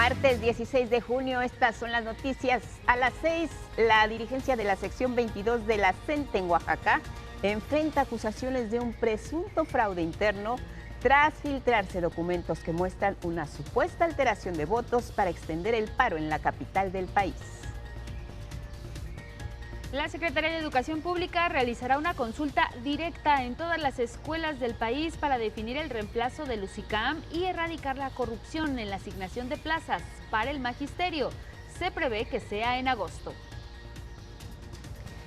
Martes 16 de junio, estas son las noticias. A las 6, la dirigencia de la sección 22 de la CENTE en Oaxaca enfrenta acusaciones de un presunto fraude interno tras filtrarse documentos que muestran una supuesta alteración de votos para extender el paro en la capital del país. La Secretaría de Educación Pública realizará una consulta directa en todas las escuelas del país para definir el reemplazo del UCICAM y erradicar la corrupción en la asignación de plazas para el magisterio. Se prevé que sea en agosto.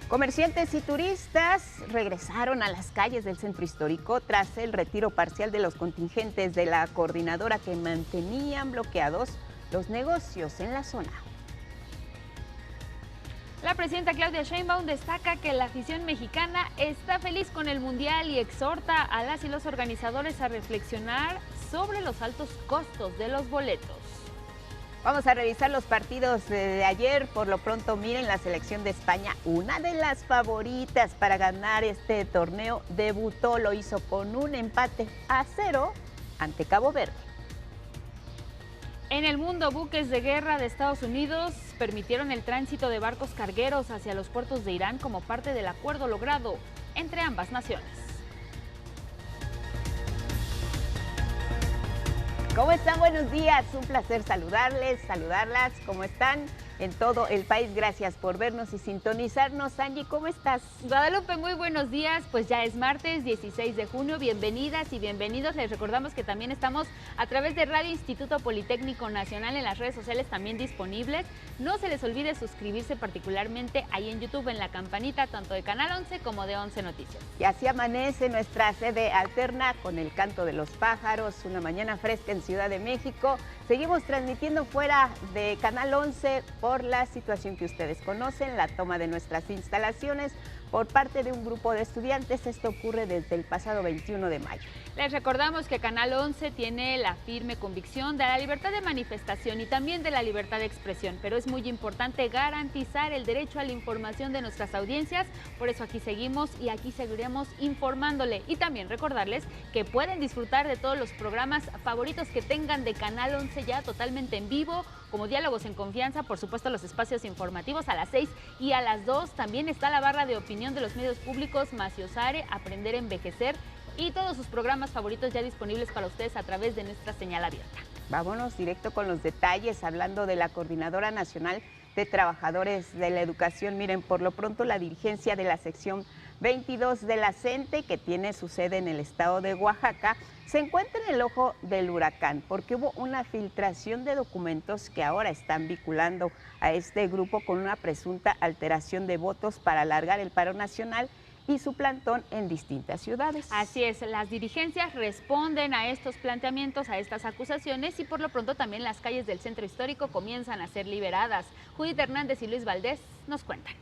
Comerciantes y turistas regresaron a las calles del centro histórico tras el retiro parcial de los contingentes de la coordinadora que mantenían bloqueados los negocios en la zona. La presidenta Claudia Sheinbaum destaca que la afición mexicana está feliz con el Mundial y exhorta a las y los organizadores a reflexionar sobre los altos costos de los boletos. Vamos a revisar los partidos de ayer. Por lo pronto, miren, la selección de España, una de las favoritas para ganar este torneo, debutó, lo hizo con un empate a 0 ante Cabo Verde. En el mundo, buques de guerra de Estados Unidos permitieron el tránsito de barcos cargueros hacia los puertos de Irán como parte del acuerdo logrado entre ambas naciones. ¿Cómo están? Buenos días, un placer saludarles, saludarlas. ¿Cómo están? En todo el país, gracias por vernos y sintonizarnos. Angie, ¿cómo estás? Guadalupe, muy buenos días. Pues ya es martes 16 de junio. Bienvenidas y bienvenidos. Les recordamos que también estamos a través de Radio Instituto Politécnico Nacional en las redes sociales también disponibles. No se les olvide suscribirse particularmente ahí en YouTube en la campanita tanto de Canal 11 como de 11 Noticias. Y así amanece nuestra sede alterna con el canto de los pájaros, una mañana fresca en Ciudad de México. Seguimos transmitiendo fuera de Canal 11 por la situación que ustedes conocen, la toma de nuestras instalaciones por parte de un grupo de estudiantes. Esto ocurre desde el pasado 21 de mayo. Les recordamos que Canal 11 tiene la firme convicción de la libertad de manifestación y también de la libertad de expresión, pero es muy importante garantizar el derecho a la información de nuestras audiencias. Por eso aquí seguimos y aquí seguiremos informándole. Y también recordarles que pueden disfrutar de todos los programas favoritos que tengan de Canal 11 ya totalmente en vivo, como Diálogos en Confianza, por supuesto los espacios informativos a las 6 y a las 2. También está la barra de opinión de los medios públicos, Maciosare, Aprender a Envejecer y todos sus programas favoritos ya disponibles para ustedes a través de nuestra señal abierta. Vámonos directo con los detalles, hablando de la Coordinadora Nacional de Trabajadores de la Educación. Miren, por lo pronto la dirigencia de la sección 22 de la CENTE, que tiene su sede en el estado de Oaxaca, se encuentra en el ojo del huracán porque hubo una filtración de documentos que ahora están vinculando a este grupo con una presunta alteración de votos para alargar el paro nacional y su plantón en distintas ciudades. Así es, las dirigencias responden a estos planteamientos, a estas acusaciones y por lo pronto también las calles del centro histórico comienzan a ser liberadas. Judith Hernández y Luis Valdés nos cuentan.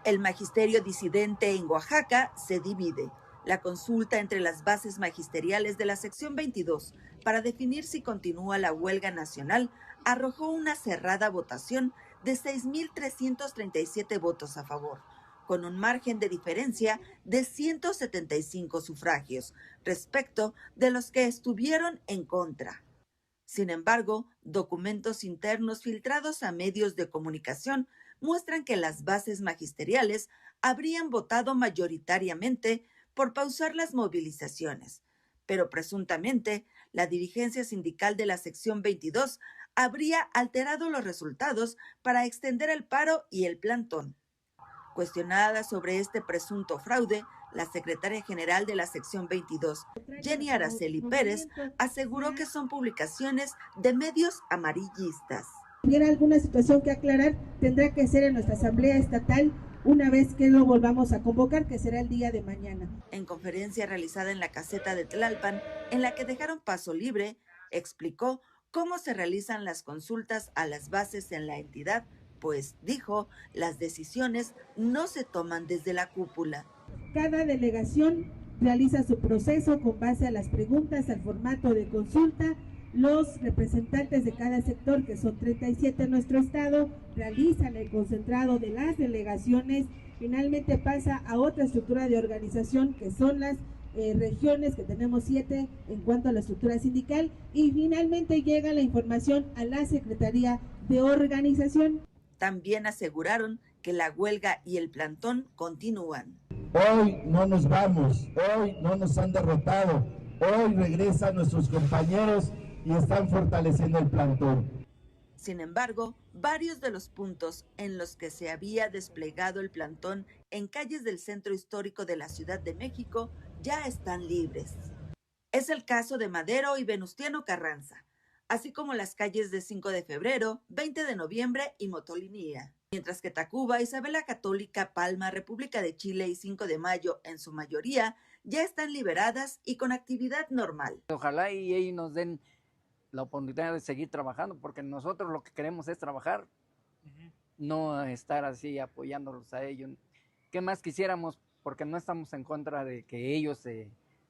El magisterio disidente en Oaxaca se divide. La consulta entre las bases magisteriales de la sección 22 para definir si continúa la huelga nacional arrojó una cerrada votación de 6.337 votos a favor, con un margen de diferencia de 175 sufragios respecto de los que estuvieron en contra. Sin embargo, documentos internos filtrados a medios de comunicación muestran que las bases magisteriales habrían votado mayoritariamente por pausar las movilizaciones, pero presuntamente la dirigencia sindical de la sección 22 habría alterado los resultados para extender el paro y el plantón. Cuestionada sobre este presunto fraude, la secretaria general de la sección 22, Jenny Araceli Pérez, aseguró que son publicaciones de medios amarillistas. Si hubiera alguna situación que aclarar, tendrá que ser en nuestra asamblea estatal una vez que lo volvamos a convocar, que será el día de mañana. En conferencia realizada en la caseta de Tlalpan, en la que dejaron paso libre, explicó cómo se realizan las consultas a las bases en la entidad, pues, dijo, las decisiones no se toman desde la cúpula. Cada delegación realiza su proceso con base a las preguntas, al formato de consulta. Los representantes de cada sector, que son 37 en nuestro estado, realizan el concentrado de las delegaciones. Finalmente pasa a otra estructura de organización, que son las regiones, que tenemos 7 en cuanto a la estructura sindical, y finalmente llega la información a la Secretaría de Organización. También aseguraron que la huelga y el plantón continúan. Hoy no nos vamos, hoy no nos han derrotado, hoy regresan nuestros compañeros y están fortaleciendo el plantón. Sin embargo, varios de los puntos en los que se había desplegado el plantón en calles del centro histórico de la Ciudad de México ya están libres. Es el caso de Madero y Venustiano Carranza, así como las calles de 5 de febrero, 20 de noviembre y Motolinía. Mientras que Tacuba, Isabela Católica, Palma, República de Chile y 5 de mayo, en su mayoría, ya están liberadas y con actividad normal. Ojalá y ellos nos den la oportunidad de seguir trabajando, porque nosotros lo que queremos es trabajar, no estar así apoyándolos a ellos. ¿Qué más quisiéramos? Porque no estamos en contra de que ellos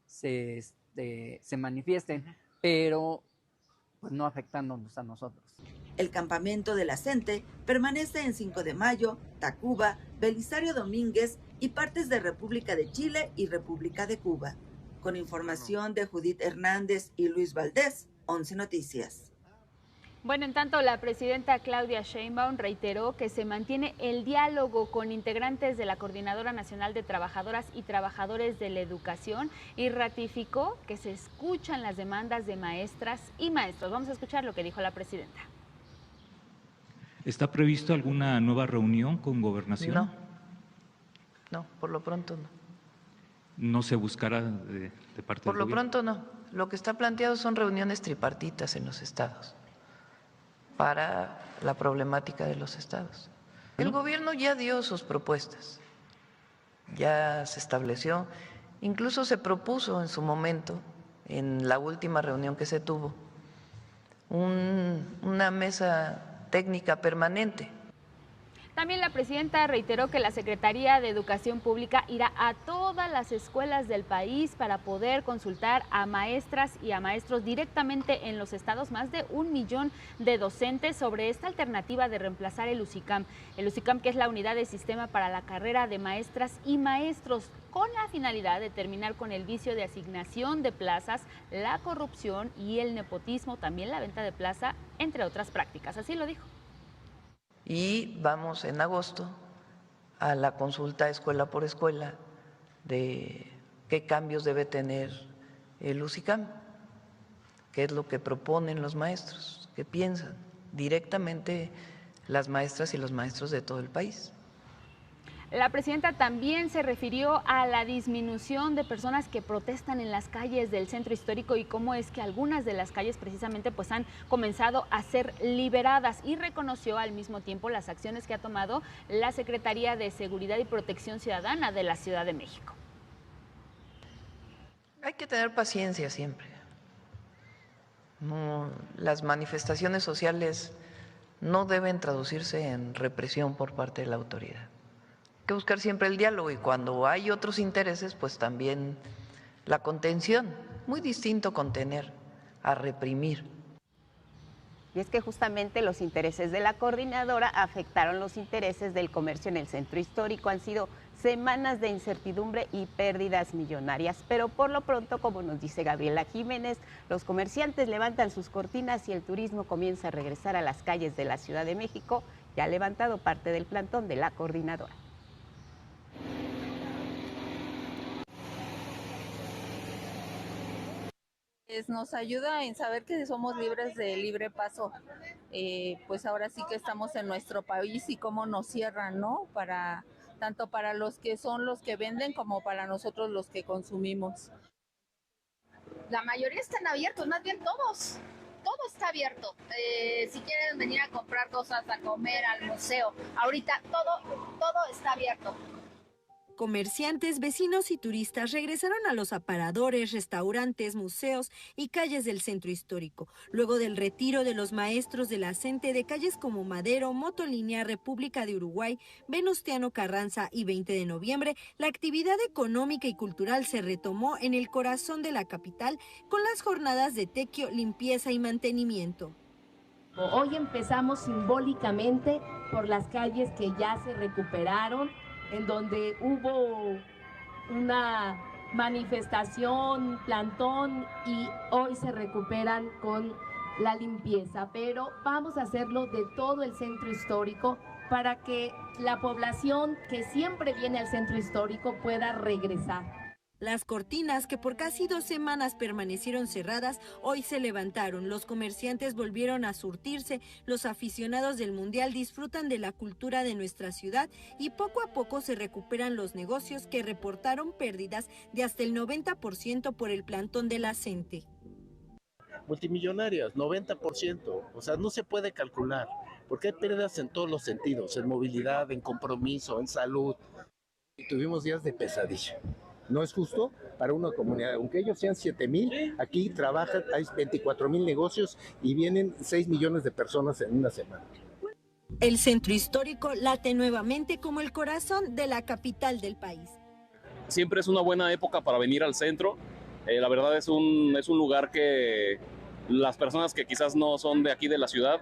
se manifiesten, pero pues no afectándonos a nosotros. El campamento de la CENTE permanece en 5 de mayo, Tacuba, Belisario Domínguez y partes de República de Chile y República de Cuba. Con información de Judith Hernández y Luis Valdés, 11 Noticias. Bueno, en tanto, la presidenta Claudia Sheinbaum reiteró que se mantiene el diálogo con integrantes de la Coordinadora Nacional de Trabajadoras y Trabajadores de la Educación y ratificó que se escuchan las demandas de maestras y maestros. Vamos a escuchar lo que dijo la presidenta. ¿Está previsto alguna nueva reunión con Gobernación? No, por lo pronto no. ¿No se buscará de parte Por del lo gobierno? pronto no. Lo que está planteado son reuniones tripartitas en los estados para la problemática de los estados. El gobierno ya dio sus propuestas, ya se estableció, incluso se propuso en su momento, en la última reunión que se tuvo, una mesa técnica permanente. También la presidenta reiteró que la Secretaría de Educación Pública irá a todas las escuelas del país para poder consultar a maestras y a maestros directamente en los estados, más de 1 millón de docentes, sobre esta alternativa de reemplazar el UCICAM. El UCICAM, que es la unidad de sistema para la carrera de maestras y maestros, con la finalidad de terminar con el vicio de asignación de plazas, la corrupción y el nepotismo, también la venta de plaza, entre otras prácticas. Así lo dijo. Y vamos en agosto a la consulta escuela por escuela de qué cambios debe tener el UCICAM, qué es lo que proponen los maestros, qué piensan directamente las maestras y los maestros de todo el país. La presidenta también se refirió a la disminución de personas que protestan en las calles del centro histórico y cómo es que algunas de las calles precisamente pues han comenzado a ser liberadas, y reconoció al mismo tiempo las acciones que ha tomado la Secretaría de Seguridad y Protección Ciudadana de la Ciudad de México. Hay que tener paciencia siempre. No, las manifestaciones sociales no deben traducirse en represión por parte de la autoridad. Hay que buscar siempre el diálogo, y cuando hay otros intereses, pues también la contención. Muy distinto contener a reprimir. Y es que justamente los intereses de la coordinadora afectaron los intereses del comercio en el centro histórico. Han sido semanas de incertidumbre y pérdidas millonarias, pero por lo pronto, como nos dice Gabriela Jiménez, los comerciantes levantan sus cortinas y el turismo comienza a regresar a las calles de la Ciudad de México, ya ha levantado parte del plantón de la coordinadora. Nos ayuda en saber que somos libres de libre paso, pues ahora sí que estamos en nuestro país y cómo nos cierran, ¿no? Tanto para los que son los que venden como para nosotros los que consumimos. La mayoría están abiertos, más bien todos. Todo está abierto. Si quieren venir a comprar cosas, a comer, al museo, ahorita todo está abierto. Comerciantes, vecinos y turistas regresaron a los aparadores, restaurantes, museos y calles del centro histórico, luego del retiro de los maestros de la CENTE de calles como Madero, Motolinía, República de Uruguay, Venustiano Carranza y 20 de noviembre. La actividad económica y cultural se retomó en el corazón de la capital con las jornadas de tequio, limpieza y mantenimiento. Hoy empezamos simbólicamente por las calles que ya se recuperaron, en donde hubo una manifestación, plantón, y hoy se recuperan con la limpieza, pero vamos a hacerlo de todo el centro histórico para que la población que siempre viene al centro histórico pueda regresar. Las cortinas, que por casi 2 semanas permanecieron cerradas, hoy se levantaron. Los comerciantes volvieron a surtirse, los aficionados del Mundial disfrutan de la cultura de nuestra ciudad y poco a poco se recuperan los negocios que reportaron pérdidas de hasta el 90% por el plantón de la CENTE. Multimillonarias, 90%, o sea, no se puede calcular, porque hay pérdidas en todos los sentidos, en movilidad, en compromiso, en salud. Y tuvimos días de pesadilla. No es justo para una comunidad, aunque ellos sean 7,000, aquí trabajan, hay 24,000 negocios y vienen 6 millones de personas en una semana. El centro histórico late nuevamente como el corazón de la capital del país. Siempre es una buena época para venir al centro. La verdad es un lugar que las personas que quizás no son de aquí de la ciudad,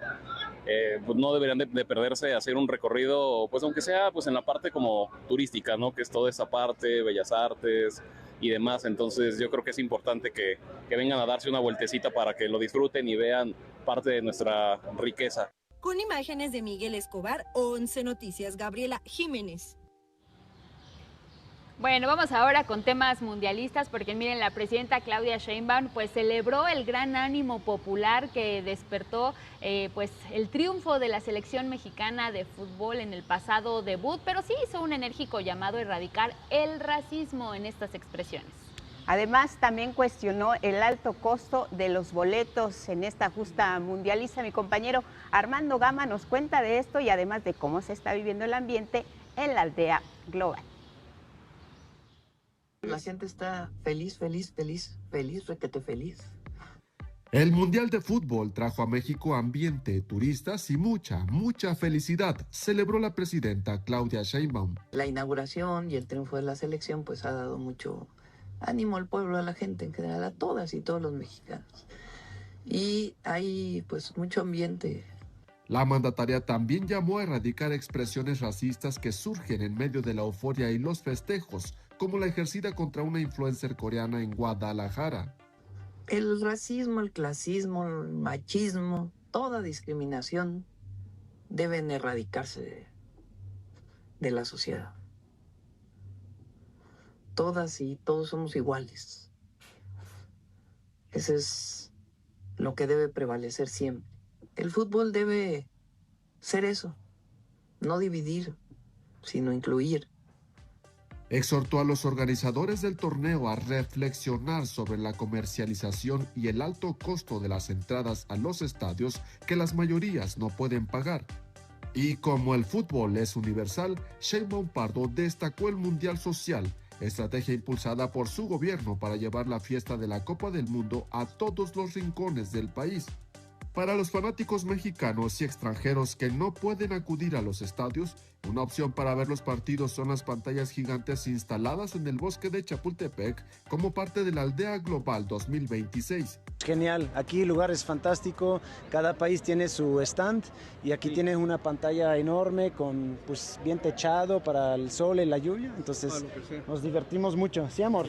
pues no deberían de perderse, hacer un recorrido, pues aunque sea pues en la parte como turística, ¿no? Que es toda esa parte, Bellas Artes y demás. Entonces yo creo que es importante que vengan a darse una vueltecita para que lo disfruten y vean parte de nuestra riqueza. Con imágenes de Miguel Escobar, 11 Noticias, Gabriela Jiménez. Bueno, vamos ahora con temas mundialistas, porque miren, la presidenta Claudia Sheinbaum pues celebró el gran ánimo popular que despertó pues el triunfo de la selección mexicana de fútbol en el pasado debut, pero sí hizo un enérgico llamado a erradicar el racismo en estas expresiones. Además, también cuestionó el alto costo de los boletos en esta justa mundialista. Mi compañero Armando Gama nos cuenta de esto y además de cómo se está viviendo el ambiente en la aldea global. La gente está feliz, requete feliz. El Mundial de Fútbol trajo a México ambiente, turistas y mucha felicidad, celebró la presidenta Claudia Sheinbaum. La inauguración y el triunfo de la selección pues ha dado mucho ánimo al pueblo, a la gente en general, a todas y todos los mexicanos. Y hay pues mucho ambiente. La mandataria también llamó a erradicar expresiones racistas que surgen en medio de la euforia y los festejos, como la ejercida contra una influencer coreana en Guadalajara. El racismo, el clasismo, el machismo, toda discriminación deben erradicarse de la sociedad. Todas y todos somos iguales. Eso es lo que debe prevalecer siempre. El fútbol debe ser eso, no dividir, sino incluir. Exhortó a los organizadores del torneo a reflexionar sobre la comercialización y el alto costo de las entradas a los estadios que las mayorías no pueden pagar. Y como el fútbol es universal, Sheinbaum Pardo destacó el Mundial Social, estrategia impulsada por su gobierno para llevar la fiesta de la Copa del Mundo a todos los rincones del país. Para los fanáticos mexicanos y extranjeros que no pueden acudir a los estadios, una opción para ver los partidos son las pantallas gigantes instaladas en el bosque de Chapultepec como parte de la Aldea Global 2026. Genial, aquí el lugar es fantástico, cada país tiene su stand y aquí tienes una pantalla enorme con pues bien techado para el sol y la lluvia, entonces nos divertimos mucho, ¿sí, amor?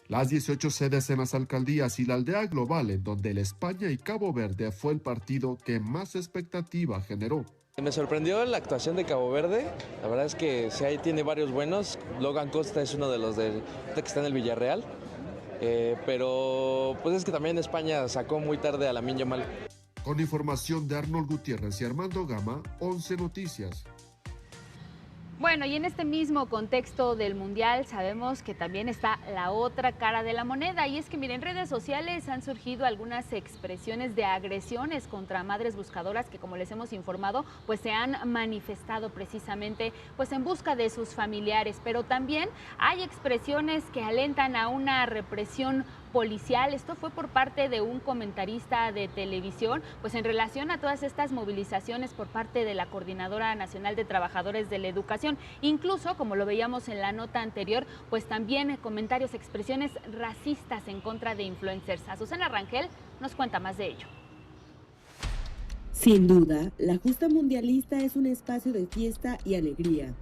Las 18 sedes en las alcaldías y la aldea global, en donde el España y Cabo Verde fue el partido que más expectativa generó. Me sorprendió la actuación de Cabo Verde, la verdad es que sí, ahí tiene varios buenos. Logan Costa es uno de los que está en el Villarreal, pero pues es que también España sacó muy tarde a Lamine Yamal. Con información de Arnold Gutiérrez y Armando Gama, 11 Noticias. Bueno, y en este mismo contexto del Mundial sabemos que también está la otra cara de la moneda, y es que miren, en redes sociales han surgido algunas expresiones de agresiones contra madres buscadoras que, como les hemos informado, pues se han manifestado precisamente pues en busca de sus familiares, pero también hay expresiones que alentan a una represión policial. Esto fue por parte de un comentarista de televisión, pues en relación a todas estas movilizaciones por parte de la Coordinadora Nacional de Trabajadores de la Educación. Incluso, como lo veíamos en la nota anterior, pues también comentarios, expresiones racistas en contra de influencers. Azucena Rangel nos cuenta más de ello. Sin duda, la justa mundialista es un espacio de fiesta y alegría.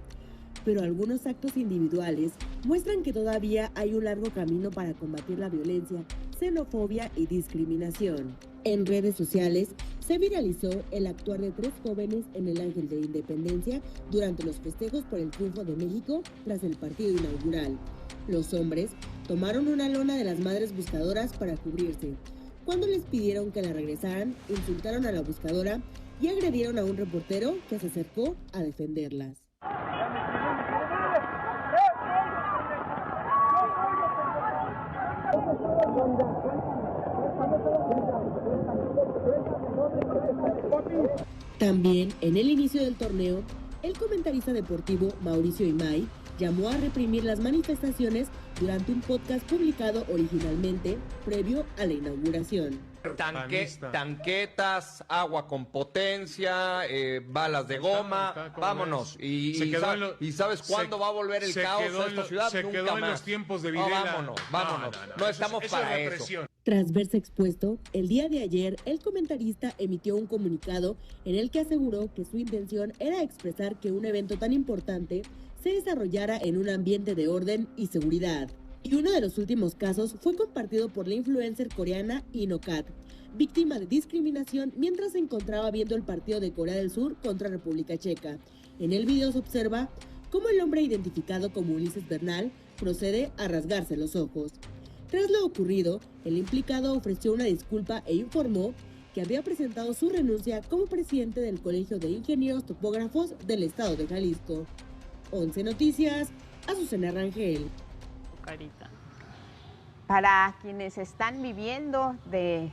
pero algunos actos individuales muestran que todavía hay un largo camino para combatir la violencia, xenofobia y discriminación. En redes sociales se viralizó el actuar de 3 jóvenes en el Ángel de Independencia durante los festejos por el triunfo de México tras el partido inaugural. Los hombres tomaron una lona de las madres buscadoras para cubrirse. Cuando les pidieron que la regresaran, insultaron a la buscadora y agredieron a un reportero que se acercó a defenderlas. También, en el inicio del torneo, el comentarista deportivo Mauricio Imay llamó a reprimir las manifestaciones durante un podcast publicado originalmente previo a la inauguración. Tanquetas, agua con potencia, balas de goma, vámonos. ¿Y sabes cuándo va a volver el caos a esta ciudad? Se quedó en los tiempos de Videla. Vámonos. No estamos para eso. Tras verse expuesto, el día de ayer, el comentarista emitió un comunicado en el que aseguró que su intención era expresar que un evento tan importante se desarrollara en un ambiente de orden y seguridad. Y uno de los últimos casos fue compartido por la influencer coreana Inokat, víctima de discriminación mientras se encontraba viendo el partido de Corea del Sur contra República Checa. En el video se observa cómo el hombre identificado como Ulises Bernal procede a rasgarse los ojos. Tras lo ocurrido, el implicado ofreció una disculpa e informó que había presentado su renuncia como presidente del Colegio de Ingenieros Topógrafos del Estado de Jalisco. 11 Noticias, Azucena Rangel. Para quienes están viviendo de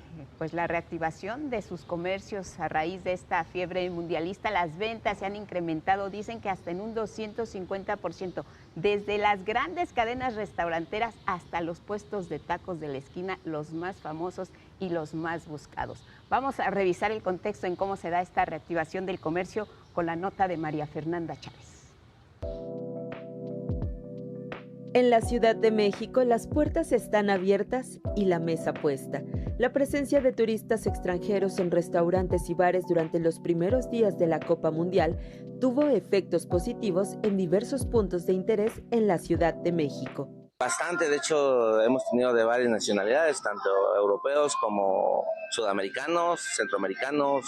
la reactivación de sus comercios a raíz de esta fiebre mundialista, las ventas se han incrementado, dicen que hasta en un 250%, desde las grandes cadenas restauranteras hasta los puestos de tacos de la esquina, los más famosos y los más buscados. Vamos a revisar el contexto en cómo se da esta reactivación del comercio con la nota de María Fernanda Chávez. En la Ciudad de México, las puertas están abiertas y la mesa puesta. La presencia de turistas extranjeros en restaurantes y bares durante los primeros días de la Copa Mundial tuvo efectos positivos en diversos puntos de interés en la Ciudad de México. Bastante, de hecho hemos tenido de varias nacionalidades, tanto europeos como sudamericanos, centroamericanos,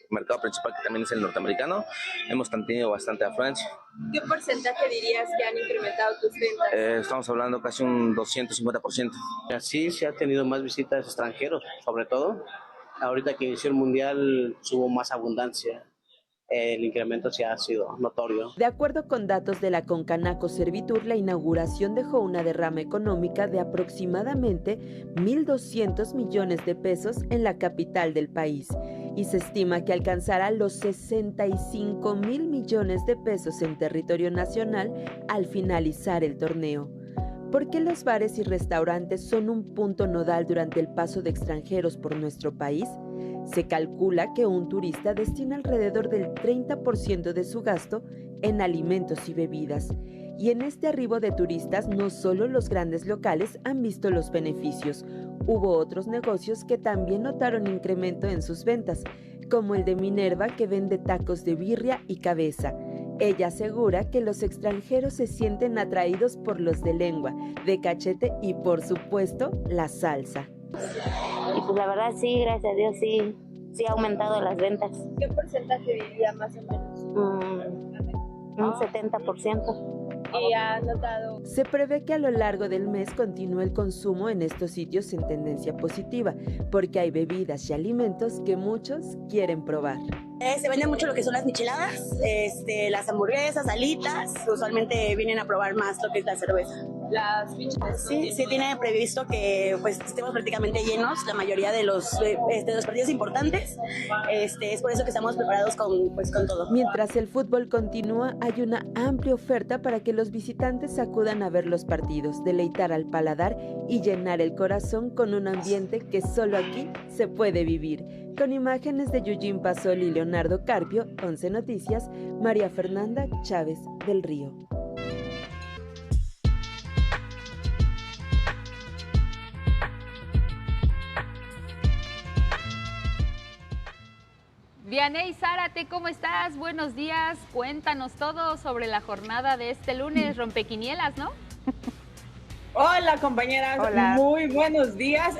mercado principal que también es el norteamericano, hemos tenido bastante afluencia. ¿Qué porcentaje dirías que han incrementado tus ventas? Estamos hablando casi un 250%. Sí, se ha tenido más visitas extranjeros, sobre todo. Ahorita que inició el Mundial hubo más abundancia. El incremento sí ha sido notorio. De acuerdo con datos de la Concanaco Servitur, la inauguración dejó una derrama económica de aproximadamente 1.200 millones de pesos en la capital del país y se estima que alcanzará los 65.000 millones de pesos en territorio nacional al finalizar el torneo. ¿Por qué los bares y restaurantes son un punto nodal durante el paso de extranjeros por nuestro país? Se calcula que un turista destina alrededor del 30% de su gasto en alimentos y bebidas. Y en este arribo de turistas, no solo los grandes locales han visto los beneficios. Hubo otros negocios que también notaron incremento en sus ventas, como el de Minerva, que vende tacos de birria y cabeza. Ella asegura que los extranjeros se sienten atraídos por los de lengua, de cachete y, por supuesto, la salsa. Y pues la verdad sí, gracias a Dios sí ha aumentado las ventas. ¿Qué porcentaje diría más o menos? Un 70%. ¿Y ha notado? Se prevé que a lo largo del mes continúe el consumo en estos sitios en tendencia positiva, porque hay bebidas y alimentos que muchos quieren probar. Se vende mucho lo que son las micheladas, las hamburguesas, alitas. Usualmente vienen a probar más lo que es la cerveza. Las micheladas. Sí tiene previsto que pues estemos prácticamente llenos la mayoría de los partidos importantes. Es por eso que estamos preparados con todo. Mientras el fútbol continúa, hay una amplia oferta para que los visitantes acudan a ver los partidos, deleitar al paladar y llenar el corazón con un ambiente que solo aquí se puede vivir. Con imágenes de Yujin Pasol y Leonardo Carpio, 11 Noticias, María Fernanda Chávez del Río. Vianey Zárate, ¿cómo estás? Buenos días. Cuéntanos todo sobre la jornada de este lunes, rompequinielas, ¿no? Hola, compañeras. Hola. Muy buenos días.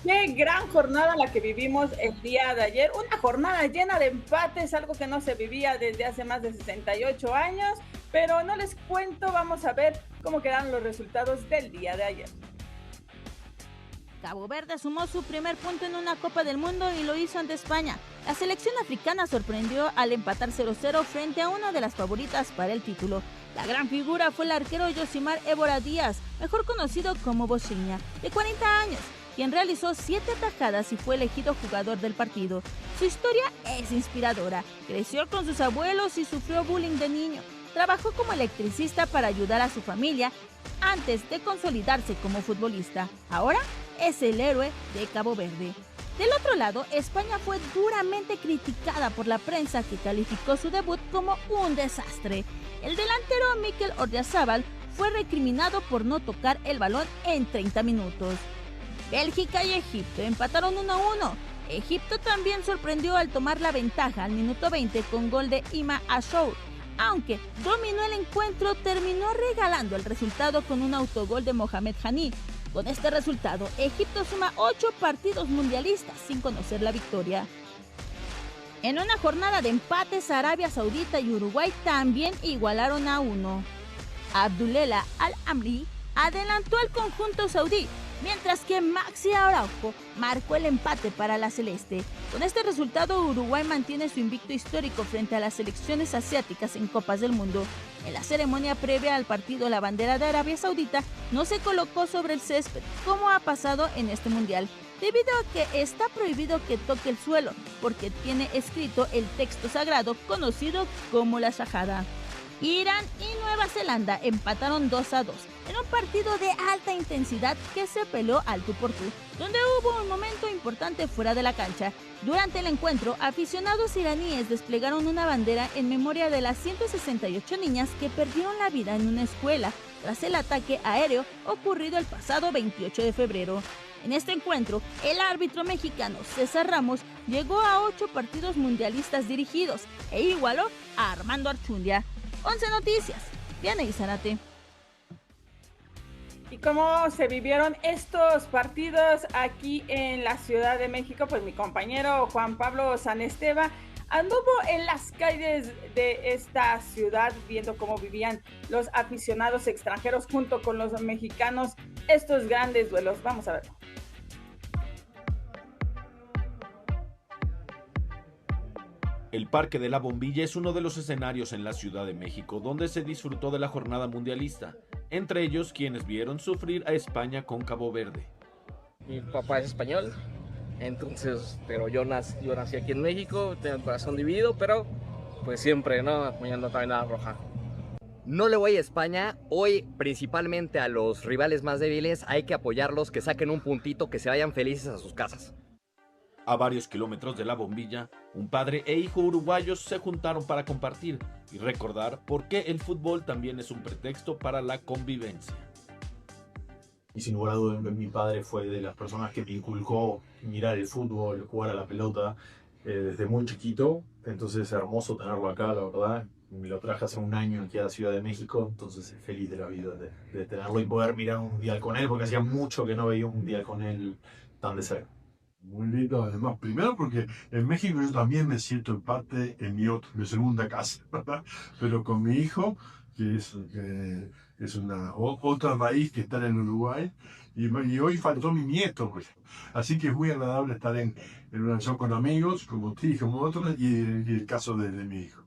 Qué gran jornada la que vivimos el día de ayer. Una jornada llena de empates, algo que no se vivía desde hace más de 68 años. Pero no les cuento, vamos a ver cómo quedaron los resultados del día de ayer. Cabo Verde sumó su primer punto en una Copa del Mundo y lo hizo ante España. La selección africana sorprendió al empatar 0-0 frente a una de las favoritas para el título. La gran figura fue el arquero Yosimar Évora Díaz, mejor conocido como Bochinha, de 40 años, quien realizó 7 atajadas y fue elegido jugador del partido. Su historia es inspiradora. Creció con sus abuelos y sufrió bullying de niño. Trabajó como electricista para ayudar a su familia antes de consolidarse como futbolista. Ahora es el héroe de Cabo Verde. Del otro lado, España fue duramente criticada por la prensa, que calificó su debut como un desastre. El delantero Mikel Oyarzabal fue recriminado por no tocar el balón en 30 minutos. Bélgica y Egipto empataron 1-1. Egipto también sorprendió al tomar la ventaja al minuto 20 con gol de Ima Ashour. Aunque dominó el encuentro, terminó regalando el resultado con un autogol de Mohamed Hani. Con este resultado, Egipto suma 8 partidos mundialistas sin conocer la victoria. En una jornada de empates, Arabia Saudita y Uruguay también igualaron a 1. Abdulela Al-Amri adelantó al conjunto saudí, mientras que Maxi Araujo marcó el empate para la celeste. Con este resultado, Uruguay mantiene su invicto histórico frente a las selecciones asiáticas en Copas del Mundo. En la ceremonia previa al partido, la bandera de Arabia Saudita no se colocó sobre el césped, como ha pasado en este mundial, debido a que está prohibido que toque el suelo, porque tiene escrito el texto sagrado conocido como la Shahada. Irán y Nueva Zelanda empataron 2-2 en un partido de alta intensidad que se peleó al tú por tú, donde hubo un momento importante fuera de la cancha. Durante el encuentro, aficionados iraníes desplegaron una bandera en memoria de las 168 niñas que perdieron la vida en una escuela tras el ataque aéreo ocurrido el pasado 28 de febrero. En este encuentro, el árbitro mexicano César Ramos llegó a 8 partidos mundialistas dirigidos e igualó a Armando Archundia. 11 Noticias, Vianey Zárate. ¿Y cómo se vivieron estos partidos aquí en la Ciudad de México? Pues mi compañero Juan Pablo Sanesteva anduvo en las calles de esta ciudad viendo cómo vivían los aficionados extranjeros junto con los mexicanos estos grandes duelos. Vamos a verlo. El Parque de la Bombilla es uno de los escenarios en la Ciudad de México donde se disfrutó de la jornada mundialista, entre ellos quienes vieron sufrir a España con Cabo Verde. Mi papá es español, entonces, pero yo nací aquí en México, tengo el corazón dividido, pero pues siempre, ¿no? Apoyando también a la roja. No le voy a España, hoy principalmente a los rivales más débiles hay que apoyarlos, que saquen un puntito, que se vayan felices a sus casas. A varios kilómetros de la Bombilla, un padre e hijo uruguayos se juntaron para compartir y recordar por qué el fútbol también es un pretexto para la convivencia. Y sin lugar a dudas, mi padre fue de las personas que me inculcó mirar el fútbol, jugar a la pelota desde muy chiquito. Entonces es hermoso tenerlo acá, la verdad. Me lo traje hace un año aquí a la Ciudad de México, entonces feliz de la vida de tenerlo y poder mirar un mundial con él, porque hacía mucho que no veía un mundial con él tan de cerca. Muy lindo, además, primero porque en México yo también me siento en parte en mi segunda casa, ¿verdad? Pero con mi hijo, que es una otra raíz que está en Uruguay, y hoy faltó mi nieto, pues. Así que es muy agradable estar en una show con amigos, como ti, como otros, y el caso de mi hijo.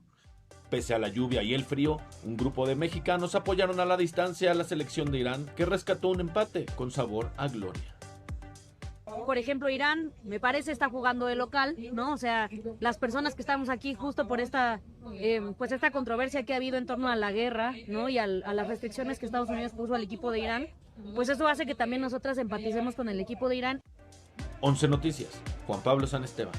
Pese a la lluvia y el frío, un grupo de mexicanos apoyaron a la distancia a la selección de Irán, que rescató un empate con sabor a gloria. Por ejemplo, Irán, me parece, está jugando de local, ¿no? O sea, las personas que estamos aquí justo por esta controversia que ha habido en torno a la guerra, ¿no? Y a las restricciones que Estados Unidos puso al equipo de Irán, pues eso hace que también nosotras empaticemos con el equipo de Irán. 11 Noticias, Juan Pablo Sanesteva.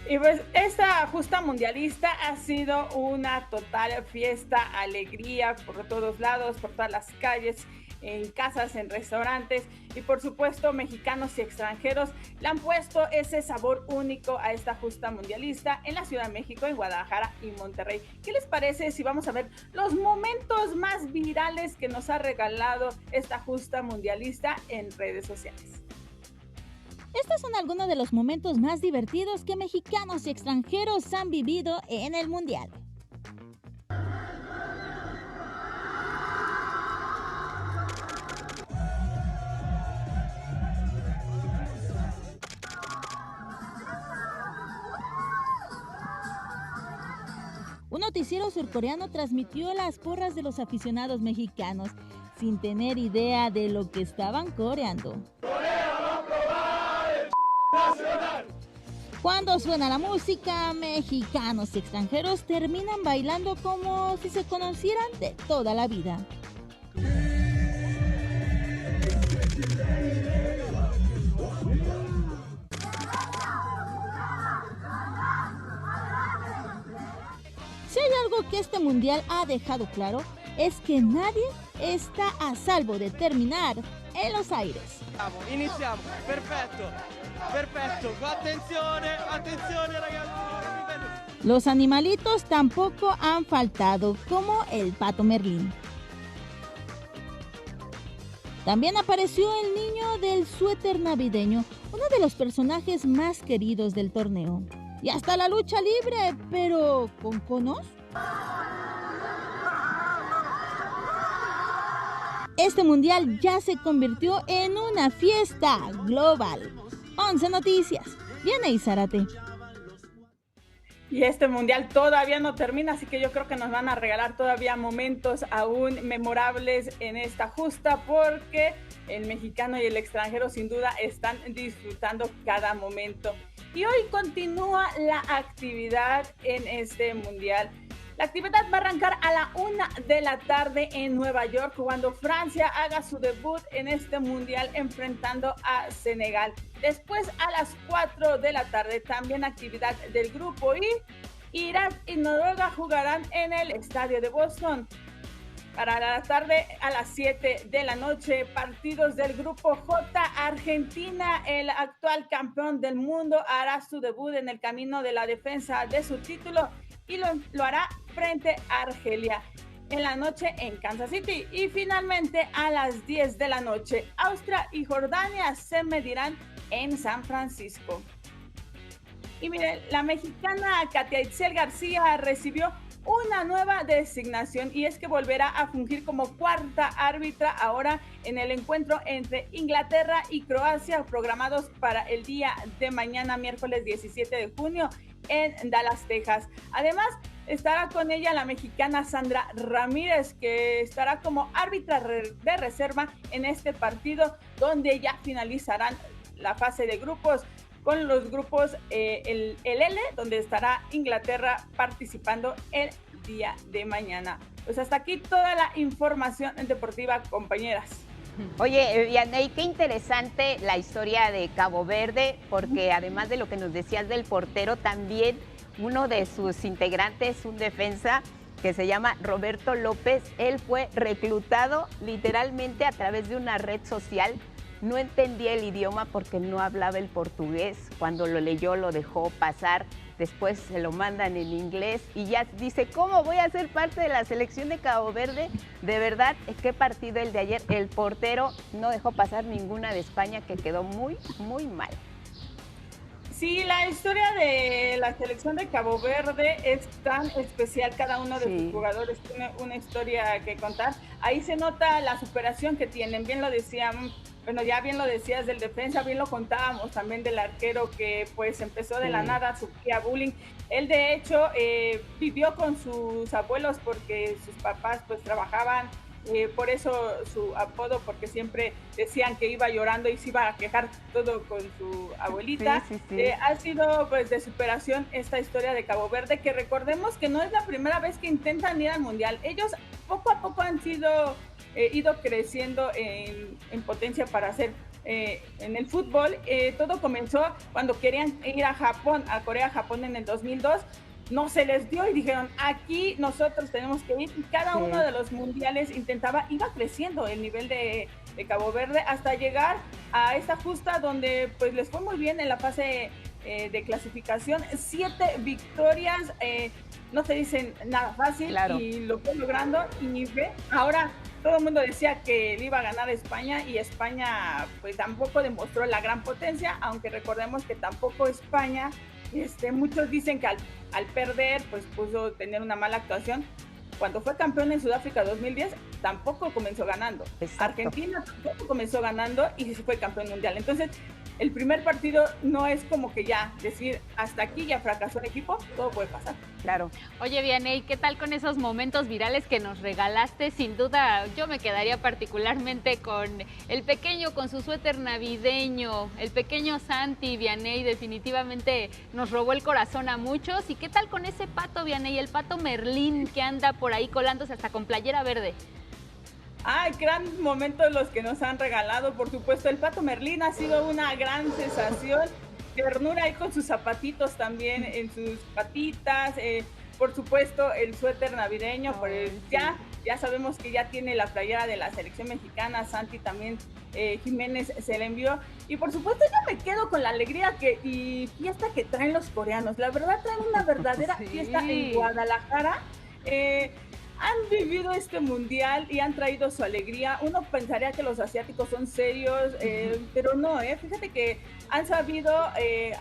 Y pues esta justa mundialista ha sido una total fiesta, alegría por todos lados, por todas las calles, en casas, en restaurantes y por supuesto mexicanos y extranjeros le han puesto ese sabor único a esta justa mundialista en la Ciudad de México, en Guadalajara y Monterrey. ¿Qué les parece si vamos a ver los momentos más virales que nos ha regalado esta justa mundialista en redes sociales? Estos son algunos de los momentos más divertidos que mexicanos y extranjeros han vivido en el Mundial. Un noticiero surcoreano transmitió las porras de los aficionados mexicanos, sin tener idea de lo que estaban coreando. Cuando suena la música, mexicanos y extranjeros terminan bailando como si se conocieran de toda la vida. Si hay algo que este mundial ha dejado claro, es que nadie está a salvo de terminar en los aires. Iniciamos, perfecto, attenzione ragazzi. Los animalitos tampoco han faltado, como el pato Merlín. También apareció el niño del suéter navideño, uno de los personajes más queridos del torneo. Y hasta la lucha libre, pero ¿con conos? Este mundial ya se convirtió en una fiesta global. 11 Noticias, Viene Zárate. Y este mundial todavía no termina, así que yo creo que nos van a regalar todavía momentos aún memorables en esta justa, porque el mexicano y el extranjero sin duda están disfrutando cada momento. Y hoy continúa la actividad en este mundial. La actividad va a arrancar a la 1 de la tarde en Nueva York, cuando Francia haga su debut en este mundial enfrentando a Senegal. Después a las 4 de la tarde también actividad del grupo I. Irán y Noruega jugarán en el estadio de Boston. Para la tarde a las 7 de la noche, partidos del grupo J. Argentina, el actual campeón del mundo, hará su debut en el camino de la defensa de su título y lo hará frente a Argelia en la noche en Kansas City. Y finalmente a las 10 de la noche, Austria y Jordania se medirán en San Francisco. Y miren, la mexicana Katia Itzel García recibió una nueva designación, y es que volverá a fungir como cuarta árbitra ahora en el encuentro entre Inglaterra y Croacia, programados para el día de mañana, miércoles 17 de junio, en Dallas, Texas. Además, estará con ella la mexicana Sandra Ramírez, que estará como árbitra de reserva en este partido, donde ya finalizarán la fase de grupos, con los grupos el L, donde estará Inglaterra participando el día de mañana. Pues hasta aquí toda la información deportiva, compañeras. Oye, Vianney, qué interesante la historia de Cabo Verde, porque además de lo que nos decías del portero, también uno de sus integrantes, un defensa que se llama Roberto López, él fue reclutado literalmente a través de una red social. No entendía el idioma porque no hablaba el portugués. Cuando lo leyó lo dejó pasar. Después se lo mandan en inglés y ya dice, ¿cómo voy a ser parte de la selección de Cabo Verde? De verdad, qué partido el de ayer. El portero no dejó pasar ninguna de España, que quedó muy, muy mal. Sí, la historia de la selección de Cabo Verde es tan especial. Cada uno de sus jugadores tiene una historia que contar. Ahí se nota la superación que tienen. Bien lo decían, bueno, ya bien lo decías del defensa, bien lo contábamos también del arquero, que pues empezó de la nada, sufría bullying. Él de hecho vivió con sus abuelos porque sus papás pues trabajaban. Por eso su apodo, porque siempre decían que iba llorando y se iba a quejar todo con su abuelita. Sí. Ha sido pues de superación esta historia de Cabo Verde, que recordemos que no es la primera vez que intentan ir al Mundial. Ellos poco a poco han ido creciendo en potencia para ser en el fútbol. Todo comenzó cuando querían ir a Corea-Japón en el 2002. No se les dio y dijeron, aquí nosotros tenemos que ir. Y cada uno de los mundiales iba creciendo el nivel de Cabo Verde hasta llegar a esta justa donde pues les fue muy bien en la fase de clasificación. 7 victorias, no se dicen nada fácil, claro. Y lo fue logrando. Y ve, ahora todo el mundo decía que le iba a ganar España y España pues tampoco demostró la gran potencia, aunque recordemos que tampoco España, muchos dicen que al perder pues pudo tener una mala actuación. Cuando fue campeón en Sudáfrica 2010 tampoco comenzó ganando. Exacto. Argentina tampoco comenzó ganando y se fue campeón mundial. Entonces el primer partido no es como que ya decir hasta aquí ya fracasó el equipo, todo puede pasar. Claro. Oye, Vianney, ¿qué tal con esos momentos virales que nos regalaste? Sin duda, yo me quedaría particularmente con el pequeño con su suéter navideño, el pequeño Santi. Vianney definitivamente nos robó el corazón a muchos. ¿Y qué tal con ese pato, Vianney, el pato Merlín que anda por ahí colándose hasta con playera verde? Ay, gran momento los que nos han regalado, por supuesto. El pato Merlín ha sido una gran sensación. Ternura ahí con sus zapatitos también, en sus patitas. Por supuesto, el suéter navideño. Ya sabemos que ya tiene la playera de la selección mexicana. Santi también, Jiménez se le envió. Y por supuesto, yo me quedo con la alegría y fiesta que traen los coreanos. La verdad, traen una verdadera fiesta en Guadalajara. Han vivido este mundial y han traído su alegría. Uno pensaría que los asiáticos son serios, pero no, fíjate que han sabido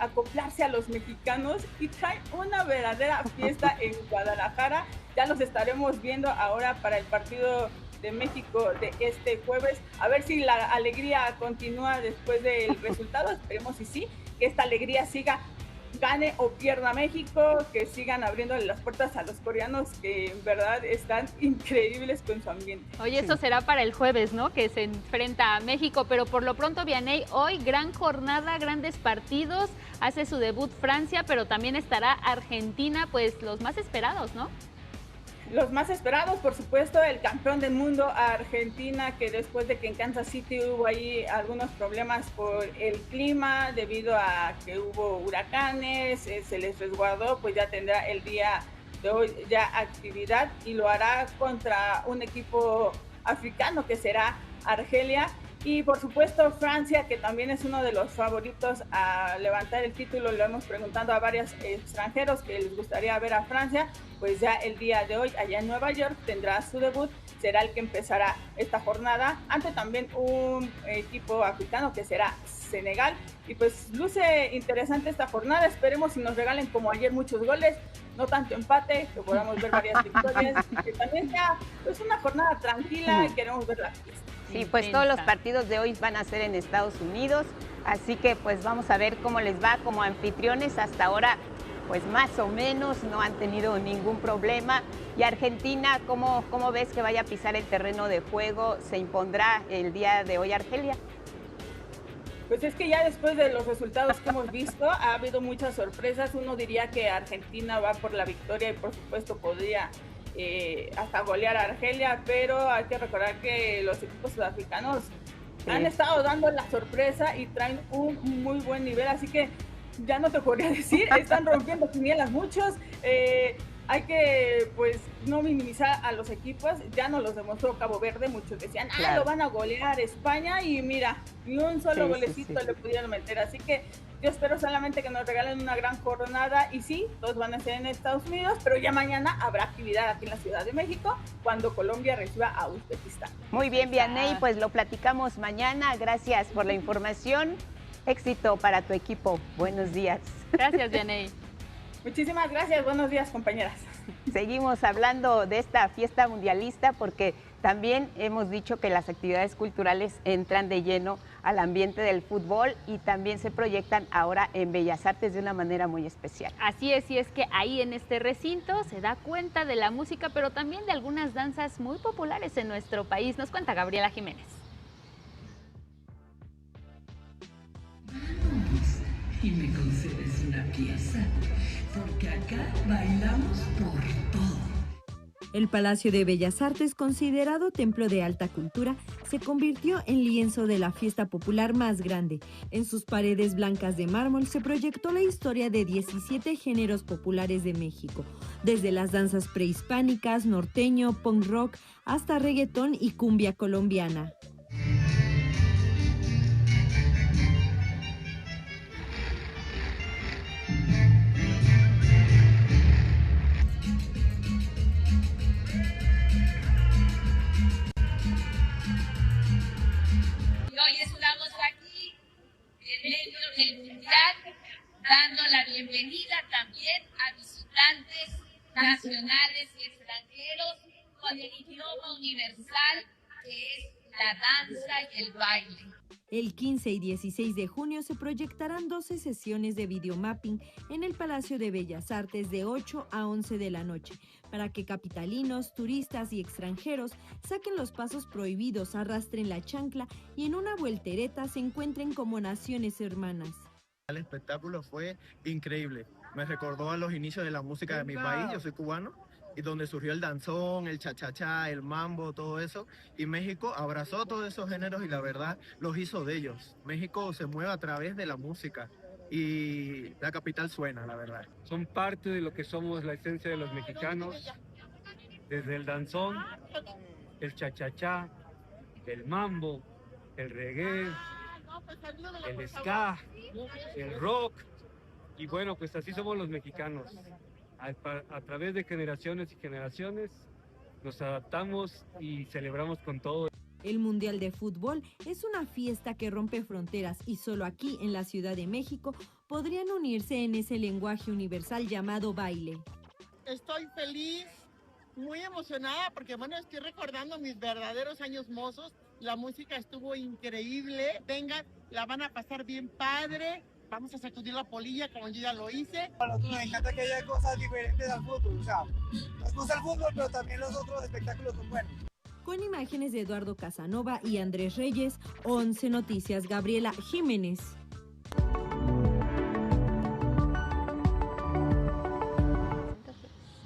acoplarse a los mexicanos y traen una verdadera fiesta en Guadalajara. Ya los estaremos viendo ahora para el partido de México de este jueves. A ver si la alegría continúa después del resultado. Esperemos y sí, que esta alegría siga, gane o pierda México, que sigan abriéndole las puertas a los coreanos, que en verdad están increíbles con su ambiente. Oye, eso será para el jueves, ¿no? Que se enfrenta a México, pero por lo pronto, Vianney, hoy gran jornada, grandes partidos, hace su debut Francia, pero también estará Argentina, pues los más esperados, ¿no? Los más esperados, por supuesto, el campeón del mundo, Argentina, que después de que en Kansas City hubo ahí algunos problemas por el clima, debido a que hubo huracanes, se les resguardó, pues ya tendrá el día de hoy ya actividad y lo hará contra un equipo africano que será Argelia. Y por supuesto Francia, que también es uno de los favoritos a levantar el título. Lo hemos preguntado a varios extranjeros que les gustaría ver a Francia. Pues ya el día de hoy allá en Nueva York tendrá su debut. Será el que empezará esta jornada ante también un equipo africano que será Senegal. Y pues luce interesante esta jornada. Esperemos si nos regalen como ayer muchos goles, no tanto empate, que podamos ver varias victorias. Que también sea pues una jornada tranquila y queremos ver la fiesta. Sí, pues todos los partidos de hoy van a ser en Estados Unidos, así que pues vamos a ver cómo les va como anfitriones. Hasta ahora, pues más o menos, no han tenido ningún problema. Y Argentina, ¿cómo ves que vaya a pisar el terreno de juego? ¿Se impondrá el día de hoy Argelia? Pues es que ya después de los resultados que hemos visto, ha habido muchas sorpresas. Uno diría que Argentina va por la victoria y por supuesto podría hasta golear a Argelia, pero hay que recordar que los equipos sudafricanos han estado dando la sorpresa y traen un muy buen nivel, así que ya no te podría decir, están rompiendo quinielas muchos. Hay que pues no minimizar a los equipos, ya nos los demostró Cabo Verde, muchos decían, claro, lo van a golear España y mira, ni un solo golecito le pudieron meter, así que yo espero solamente que nos regalen una gran jornada y sí, todos van a ser en Estados Unidos, pero ya mañana habrá actividad aquí en la Ciudad de México cuando Colombia reciba a Uzbekistán. Muy bien, Vianney, pues lo platicamos mañana, gracias por la información, éxito para tu equipo, buenos días. Gracias, Vianney. Muchísimas gracias, buenos días, compañeras. Seguimos hablando de esta fiesta mundialista porque también hemos dicho que las actividades culturales entran de lleno al ambiente del fútbol y también se proyectan ahora en Bellas Artes de una manera muy especial. Así es, y es que ahí en este recinto se da cuenta de la música, pero también de algunas danzas muy populares en nuestro país. Nos cuenta Gabriela Jiménez. Y me concedes una pieza, porque acá bailamos por todo. El Palacio de Bellas Artes, considerado templo de alta cultura, se convirtió en lienzo de la fiesta popular más grande. En sus paredes blancas de mármol se proyectó la historia de 17 géneros populares de México, desde las danzas prehispánicas, norteño, punk rock, hasta reggaetón y cumbia colombiana. Hoy estamos aquí en medio del Mundial, dando la bienvenida también a visitantes nacionales y extranjeros con el idioma universal que es la danza y el baile. El 15 y 16 de junio se proyectarán 12 sesiones de videomapping en el Palacio de Bellas Artes de 8 a 11 de la noche, para que capitalinos, turistas y extranjeros saquen los pasos prohibidos, arrastren la chancla y en una voltereta se encuentren como naciones hermanas. El espectáculo fue increíble, me recordó a los inicios de la música de mi país, yo soy cubano, y donde surgió el danzón, el cha-cha-cha, el mambo, todo eso, y México abrazó todos esos géneros y la verdad los hizo de ellos. México se mueve a través de la música y la capital suena, la verdad. Son parte de lo que somos, la esencia de los mexicanos, desde el danzón, el cha-cha-cha, el mambo, el reggae, el ska, el rock, y bueno, pues así somos los mexicanos. A través de generaciones y generaciones nos adaptamos y celebramos con todo. El Mundial de Fútbol es una fiesta que rompe fronteras y solo aquí en la Ciudad de México podrían unirse en ese lenguaje universal llamado baile. Estoy feliz, muy emocionada porque bueno, estoy recordando mis verdaderos años mozos. La música estuvo increíble. Vengan, la van a pasar bien padre. Vamos a sacudir la polilla como yo ya lo hice. A nosotros nos encanta que haya cosas diferentes al fútbol. O sea, nos gusta el fútbol, pero también los otros espectáculos son buenos. Con imágenes de Eduardo Casanova y Andrés Reyes, 11 Noticias, Gabriela Jiménez.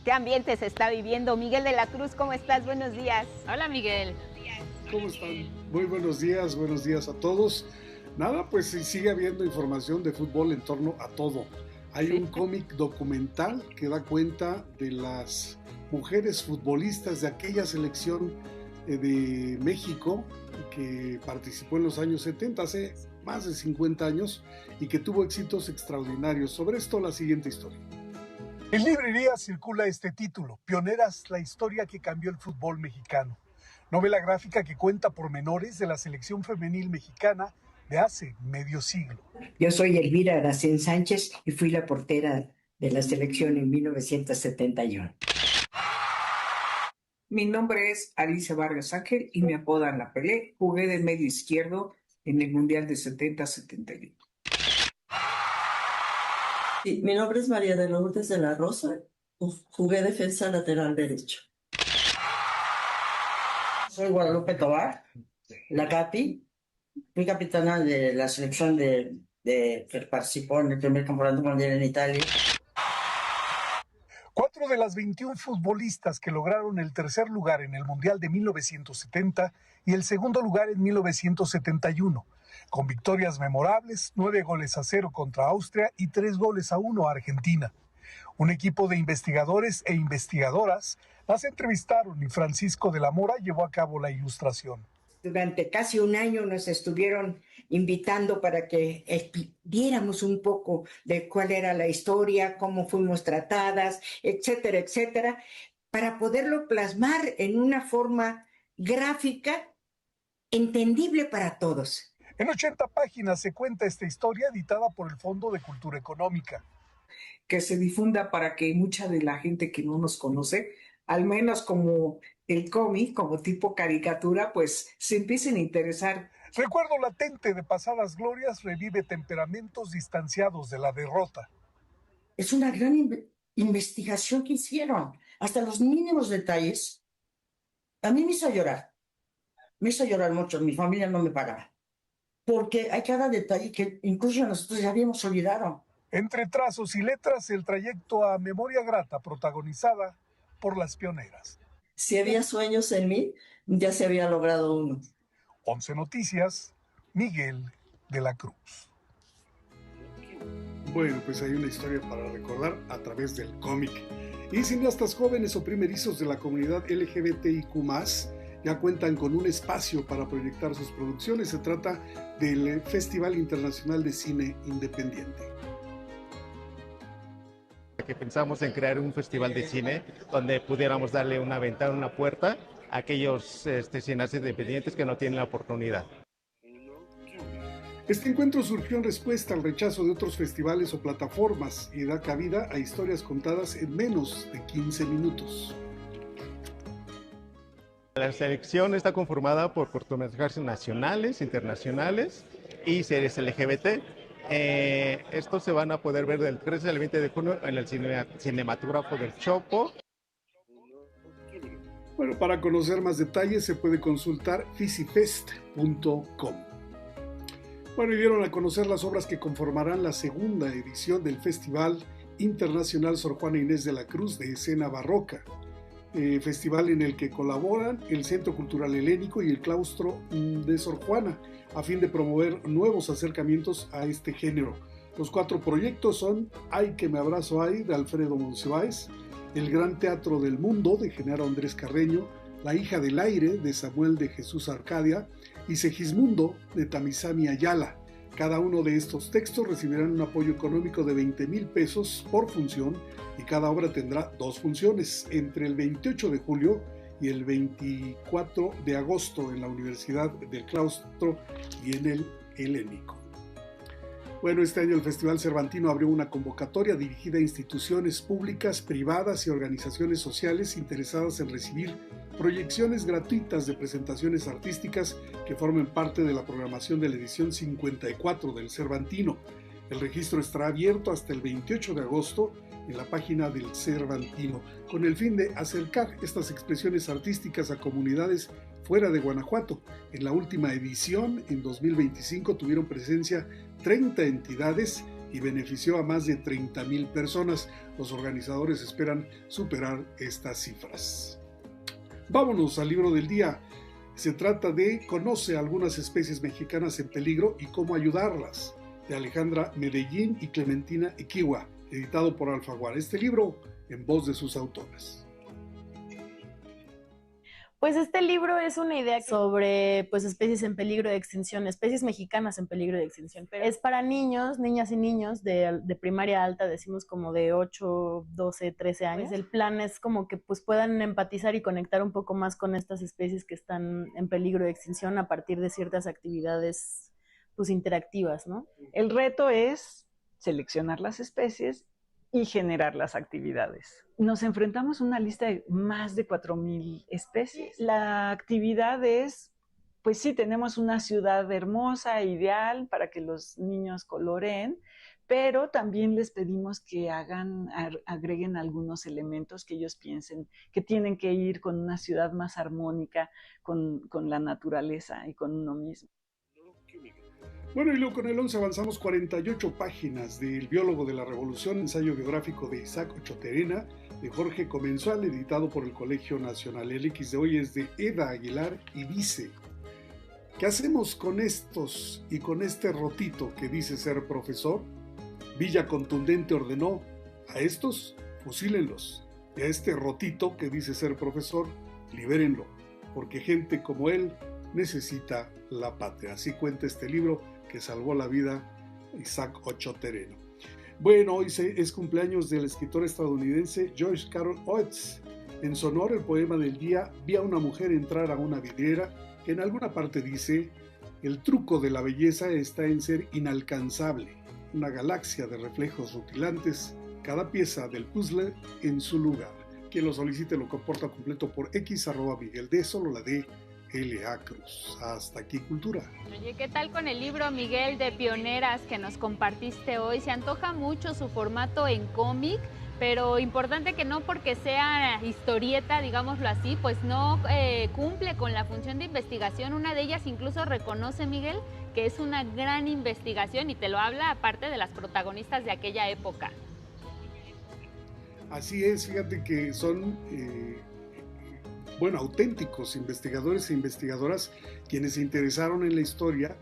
¿Qué ambiente se está viviendo? Miguel de la Cruz, ¿cómo estás? Buenos días. Hola, Miguel. ¿Cómo están? Muy buenos días a todos. Nada, pues sigue habiendo información de fútbol en torno a todo. Hay un cómic documental que da cuenta de las mujeres futbolistas de aquella selección de México que participó en los años 70, hace más de 50 años, y que tuvo éxitos extraordinarios. Sobre esto, la siguiente historia. En librerías circula este título, Pioneras, la historia que cambió el fútbol mexicano. Novela gráfica que cuenta pormenores de la selección femenil mexicana de hace medio siglo. Yo soy Elvira Aracén Sánchez y fui la portera de la selección en 1971. Mi nombre es Alicia Vargas Ángel y me apodan La Pelé. Jugué de medio izquierdo en el Mundial de 70-71. Sí, mi nombre es María de Lourdes de la Rosa. Jugué defensa lateral derecho. Soy Guadalupe Tobar, la Capi. Fui capitana de la selección que participó en el primer campeonato mundial en Italia. 4 de las 21 futbolistas que lograron el tercer lugar en el Mundial de 1970 y el segundo lugar en 1971, con victorias memorables, 9-0 contra Austria y 3-1 a Argentina. Un equipo de investigadores e investigadoras las entrevistaron y Francisco de la Mora llevó a cabo la ilustración. Durante casi un año nos estuvieron invitando para que viéramos un poco de cuál era la historia, cómo fuimos tratadas, etcétera, etcétera, para poderlo plasmar en una forma gráfica entendible para todos. En 80 páginas se cuenta esta historia editada por el Fondo de Cultura Económica. Que se difunda para que mucha de la gente que no nos conoce, al menos como el cómic, como tipo caricatura, pues se empiecen a interesar. Recuerdo latente de pasadas glorias revive temperamentos distanciados de la derrota. Es una gran investigación que hicieron, hasta los mínimos detalles. A mí me hizo llorar mucho, mi familia no me pagaba, porque hay cada detalle que incluso nosotros ya habíamos olvidado. Entre trazos y letras, el trayecto a Memoria Grata, protagonizada por las pioneras. Si había sueños en mí, ya se había logrado uno. 11 Noticias, Miguel de la Cruz. Bueno, pues hay una historia para recordar a través del cómic. Y cineastas jóvenes o primerizos de la comunidad LGBTIQ+, ya cuentan con un espacio para proyectar sus producciones. Se trata del Festival Internacional de Cine Independiente. Que pensamos en crear un festival de cine donde pudiéramos darle una ventana, una puerta a aquellos cineastas independientes que no tienen la oportunidad. Este encuentro surgió en respuesta al rechazo de otros festivales o plataformas y da cabida a historias contadas en menos de 15 minutos. La selección está conformada por cortometrajes nacionales, internacionales y series LGBT. Estos se van a poder ver del 13 al 20 de junio en el Cinematógrafo del Chopo. Bueno, para conocer más detalles se puede consultar fisifest.com. Bueno, y dieron a conocer las obras que conformarán la segunda edición del Festival Internacional Sor Juana Inés de la Cruz de Escena Barroca, festival en el que colaboran el Centro Cultural Helénico y el Claustro de Sor Juana, a fin de promover nuevos acercamientos a este género. Los 4 proyectos son Ay que me abrazo ay, de Alfredo Monsiváis, El Gran Teatro del Mundo, de Genaro Andrés Carreño, La hija del aire, de Samuel de Jesús Arcadia, y Segismundo, de Tamizani Ayala. Cada uno de estos textos recibirán un apoyo económico de 20,000 pesos por función y cada obra tendrá 2 funciones, entre el 28 de julio y el 24 de agosto en la Universidad del Claustro y en el Helénico. Bueno, este año el Festival Cervantino abrió una convocatoria dirigida a instituciones públicas, privadas y organizaciones sociales interesadas en recibir proyecciones gratuitas de presentaciones artísticas que formen parte de la programación de la edición 54 del Cervantino. El registro estará abierto hasta el 28 de agosto en la página del Cervantino, con el fin de acercar estas expresiones artísticas a comunidades fuera de Guanajuato. En la última edición, en 2025, tuvieron presencia 30 entidades y benefició a más de 30,000 personas. Los organizadores esperan superar estas cifras. Vámonos al libro del día. Se trata de Conoce algunas especies mexicanas en peligro y cómo ayudarlas, de Alejandra Medellín y Clementina Equiwa, editado por Alfaguara. Este libro en voz de sus autoras. Pues este libro es una idea sobre especies en peligro de extinción, especies mexicanas en peligro de extinción. Pero es para niños, niñas y niños de primaria alta, decimos como de 8, 12, 13 años. El plan es como que puedan empatizar y conectar un poco más con estas especies que están en peligro de extinción a partir de ciertas actividades interactivas, ¿no? El reto es seleccionar las especies y generar las actividades. Nos enfrentamos a una lista de más de 4,000 especies. La actividad es, pues sí, tenemos una ciudad hermosa, ideal para que los niños coloreen, pero también les pedimos que agreguen algunos elementos que ellos piensen que tienen que ir con una ciudad más armónica, con la naturaleza y con uno mismo. Bueno, y luego con el 11 avanzamos 48 páginas del Biólogo de la Revolución, ensayo biográfico de Isaac Ochoterena, de Jorge Comensal, editado por el Colegio Nacional. El X de hoy es de Eda Aguilar y dice: ¿qué hacemos con estos y con este rotito que dice ser profesor? Villa Contundente ordenó: a estos, fusílenlos, y a este rotito que dice ser profesor, libérenlo, porque gente como él necesita la patria. Así cuenta este libro que salvó la vida Isaac Ochoterena. Bueno, hoy es cumpleaños del escritor estadounidense Joyce Carol Oates. En su honor, el poema del día: vi a una mujer entrar a una vidriera, que en alguna parte dice: el truco de la belleza está en ser inalcanzable, una galaxia de reflejos rutilantes, cada pieza del puzzle en su lugar. Quien lo solicite lo comporta completo por X @Miguel D, solo la D L.A. Cruz. Hasta aquí Cultura. Oye, ¿qué tal con el libro, Miguel, de Pioneras que nos compartiste hoy? Se antoja mucho su formato en cómic, pero importante que no porque sea historieta, digámoslo así, pues no cumple con la función de investigación. Una de ellas incluso reconoce, Miguel, que es una gran investigación y te lo habla aparte de las protagonistas de aquella época. Así es, fíjate que son bueno, auténticos investigadores e investigadoras quienes se interesaron en la historia,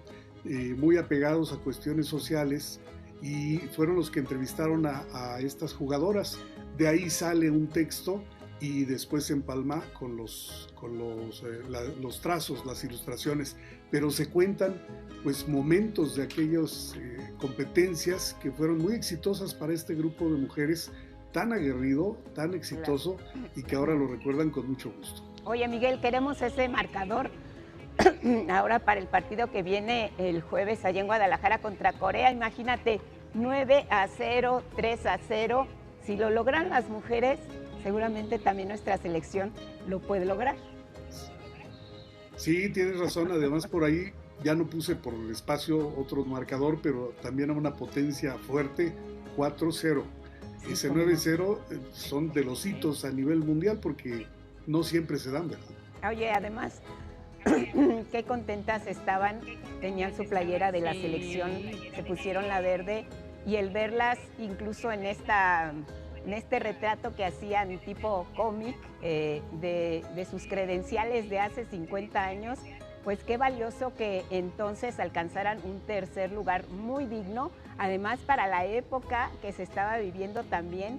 muy apegados a cuestiones sociales, y fueron los que entrevistaron a estas jugadoras. De ahí sale un texto y después se empalma con los trazos, las ilustraciones, pero se cuentan pues momentos de aquellas competencias que fueron muy exitosas para este grupo de mujeres tan aguerrido, tan exitoso, y que ahora lo recuerdan con mucho gusto. Oye, Miguel, queremos ese marcador ahora para el partido que viene el jueves allá en Guadalajara contra Corea. Imagínate, 9-0, 3-0. Si lo logran las mujeres, seguramente también nuestra selección lo puede lograr. Sí, tienes razón. Además, por ahí ya no puse por el espacio otro marcador, pero también a una potencia fuerte, 4-0. Sí, ese 9-0 son de los hitos a nivel mundial porque no siempre se dan, ¿verdad? Oye, además, qué contentas estaban, tenían su playera de la selección, se pusieron la verde, y el verlas incluso en este retrato que hacían tipo cómic de sus credenciales de hace 50 años, pues qué valioso que entonces alcanzaran un tercer lugar muy digno, además para la época que se estaba viviendo también,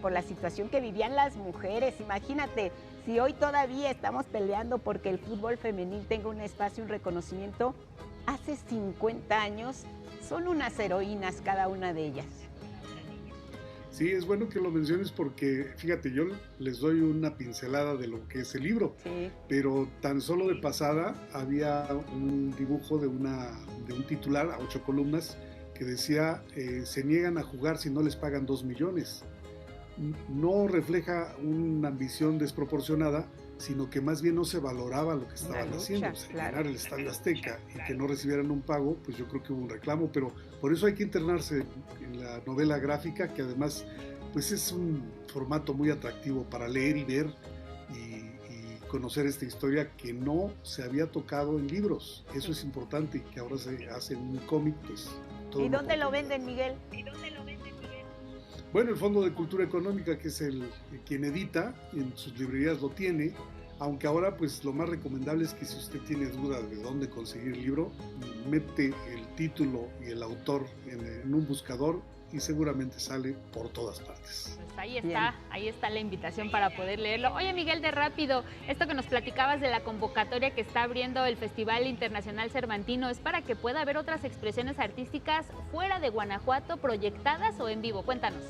por la situación que vivían las mujeres. Imagínate, si hoy todavía estamos peleando porque el fútbol femenil tenga un espacio, un reconocimiento, hace 50 años son unas heroínas cada una de ellas. Sí, es bueno que lo menciones porque, fíjate, yo les doy una pincelada de lo que es el libro, sí, pero tan solo de pasada había un dibujo de un titular a 8 columnas que decía, se niegan a jugar si no les pagan 2 millones. No refleja una ambición desproporcionada, sino que más bien no se valoraba lo que estaban haciendo. O sea, claro, llenar el Estadio Azteca y que no recibieran un pago, pues yo creo que hubo un reclamo, pero por eso hay que internarse en la novela gráfica, que además pues es un formato muy atractivo para leer y ver y conocer esta historia que no se había tocado en libros. Eso es importante, y que ahora se hace en un cómic, pues. ¿Y dónde lo venden, Miguel? Bueno, el Fondo de Cultura Económica, que es quien edita, en sus librerías lo tiene, aunque ahora pues lo más recomendable es que si usted tiene dudas de dónde conseguir el libro, mete el título y el autor en un buscador y seguramente sale por todas partes. Pues ahí está la invitación para poder leerlo. Oye, Miguel, de rápido, esto que nos platicabas de la convocatoria que está abriendo el Festival Internacional Cervantino, ¿es para que pueda haber otras expresiones artísticas fuera de Guanajuato, proyectadas o en vivo? Cuéntanos.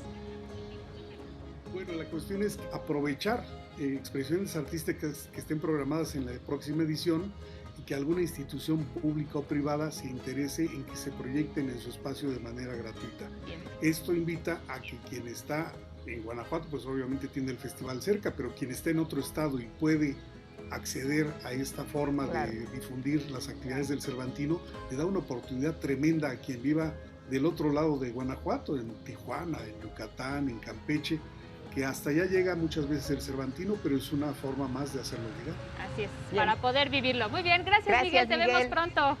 Bueno, la cuestión es aprovechar expresiones artísticas que estén programadas en la próxima edición y que alguna institución pública o privada se interese en que se proyecten en su espacio de manera gratuita. Bien. Esto invita a que quien está en Guanajuato, pues obviamente tiene el festival cerca, pero quien está en otro estado y puede acceder a esta forma de difundir las actividades del Cervantino, le da una oportunidad tremenda a quien viva del otro lado de Guanajuato, en Tijuana, en Yucatán, en Campeche, que hasta allá llega muchas veces el Cervantino, pero es una forma más de hacerlo llegar. Así es, bien, para poder vivirlo. Muy bien, gracias Miguel, te vemos pronto.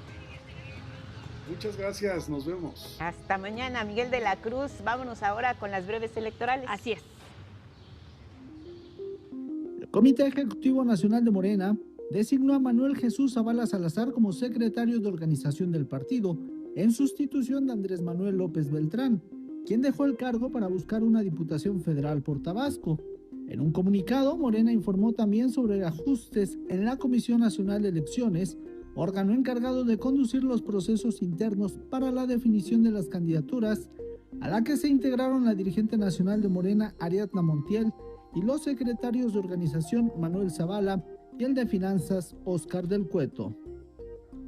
Muchas gracias, nos vemos. Hasta mañana, Miguel de la Cruz. Vámonos ahora con las breves electorales. Así es. El Comité Ejecutivo Nacional de Morena designó a Manuel Jesús Zavala Salazar como secretario de organización del partido, en sustitución de Andrés Manuel López Beltrán, quien dejó el cargo para buscar una diputación federal por Tabasco. En un comunicado, Morena informó también sobre ajustes en la Comisión Nacional de Elecciones, órgano encargado de conducir los procesos internos para la definición de las candidaturas, a la que se integraron la dirigente nacional de Morena, Ariadna Montiel, y los secretarios de organización, Manuel Zavala, y el de Finanzas, Óscar del Cueto.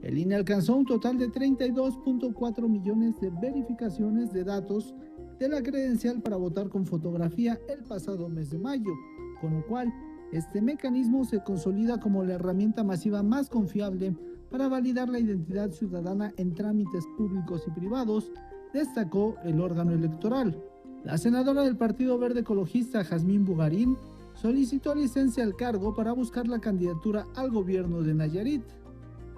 El INE alcanzó un total de 32.4 millones de verificaciones de datos de la credencial para votar con fotografía el pasado mes de mayo, con lo cual este mecanismo se consolida como la herramienta masiva más confiable para validar la identidad ciudadana en trámites públicos y privados, destacó el órgano electoral. La senadora del Partido Verde Ecologista, Jazmín Bugarín, solicitó licencia al cargo para buscar la candidatura al gobierno de Nayarit.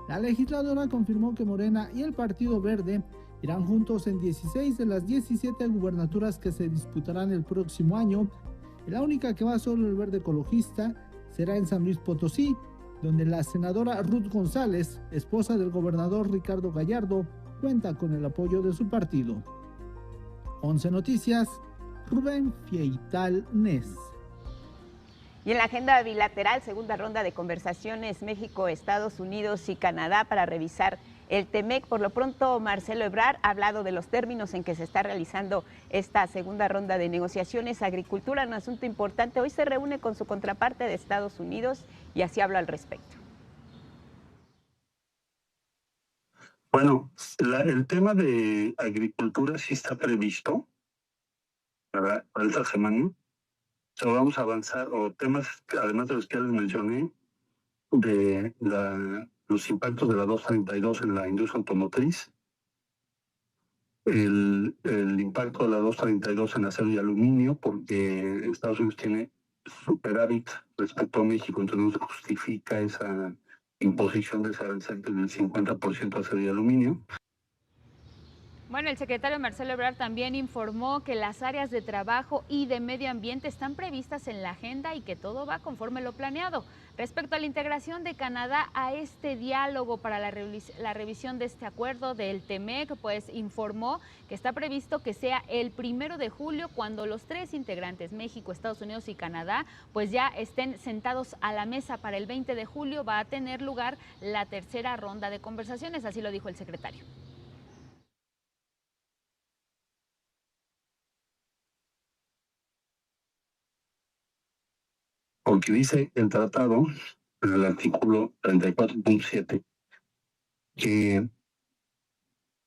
La legisladora confirmó que Morena y el Partido Verde irán juntos en 16 de las 17 gubernaturas que se disputarán el próximo año. La única que va solo el Verde Ecologista será en San Luis Potosí, donde la senadora Ruth González, esposa del gobernador Ricardo Gallardo, cuenta con el apoyo de su partido. 11 Noticias, Rubén Fieital Nes. Y en la agenda bilateral, segunda ronda de conversaciones México, Estados Unidos y Canadá para revisar el TEMEC. Por lo pronto, Marcelo Ebrard ha hablado de los términos en que se está realizando esta segunda ronda de negociaciones. Agricultura, un asunto importante. Hoy se reúne con su contraparte de Estados Unidos y así habla al respecto. Bueno, el tema de agricultura sí está previsto para esta semana. Vamos a avanzar, o temas, además de los que les mencioné, de los impactos de la 232 en la industria automotriz, el impacto de la 232 en acero y aluminio, porque Estados Unidos tiene superávit respecto a México, entonces no se justifica esa imposición de ese arancel del 50% a acero y aluminio. Bueno, el secretario Marcelo Ebrard también informó que las áreas de trabajo y de medio ambiente están previstas en la agenda y que todo va conforme lo planeado. Respecto a la integración de Canadá a este diálogo para la revisión de este acuerdo del TEMEC, pues informó que está previsto que sea el 1 de julio cuando los tres integrantes, México, Estados Unidos y Canadá, pues ya estén sentados a la mesa. Para el 20 de julio va a tener lugar la tercera ronda de conversaciones, así lo dijo el secretario. Porque dice el tratado, en el artículo 34.7, que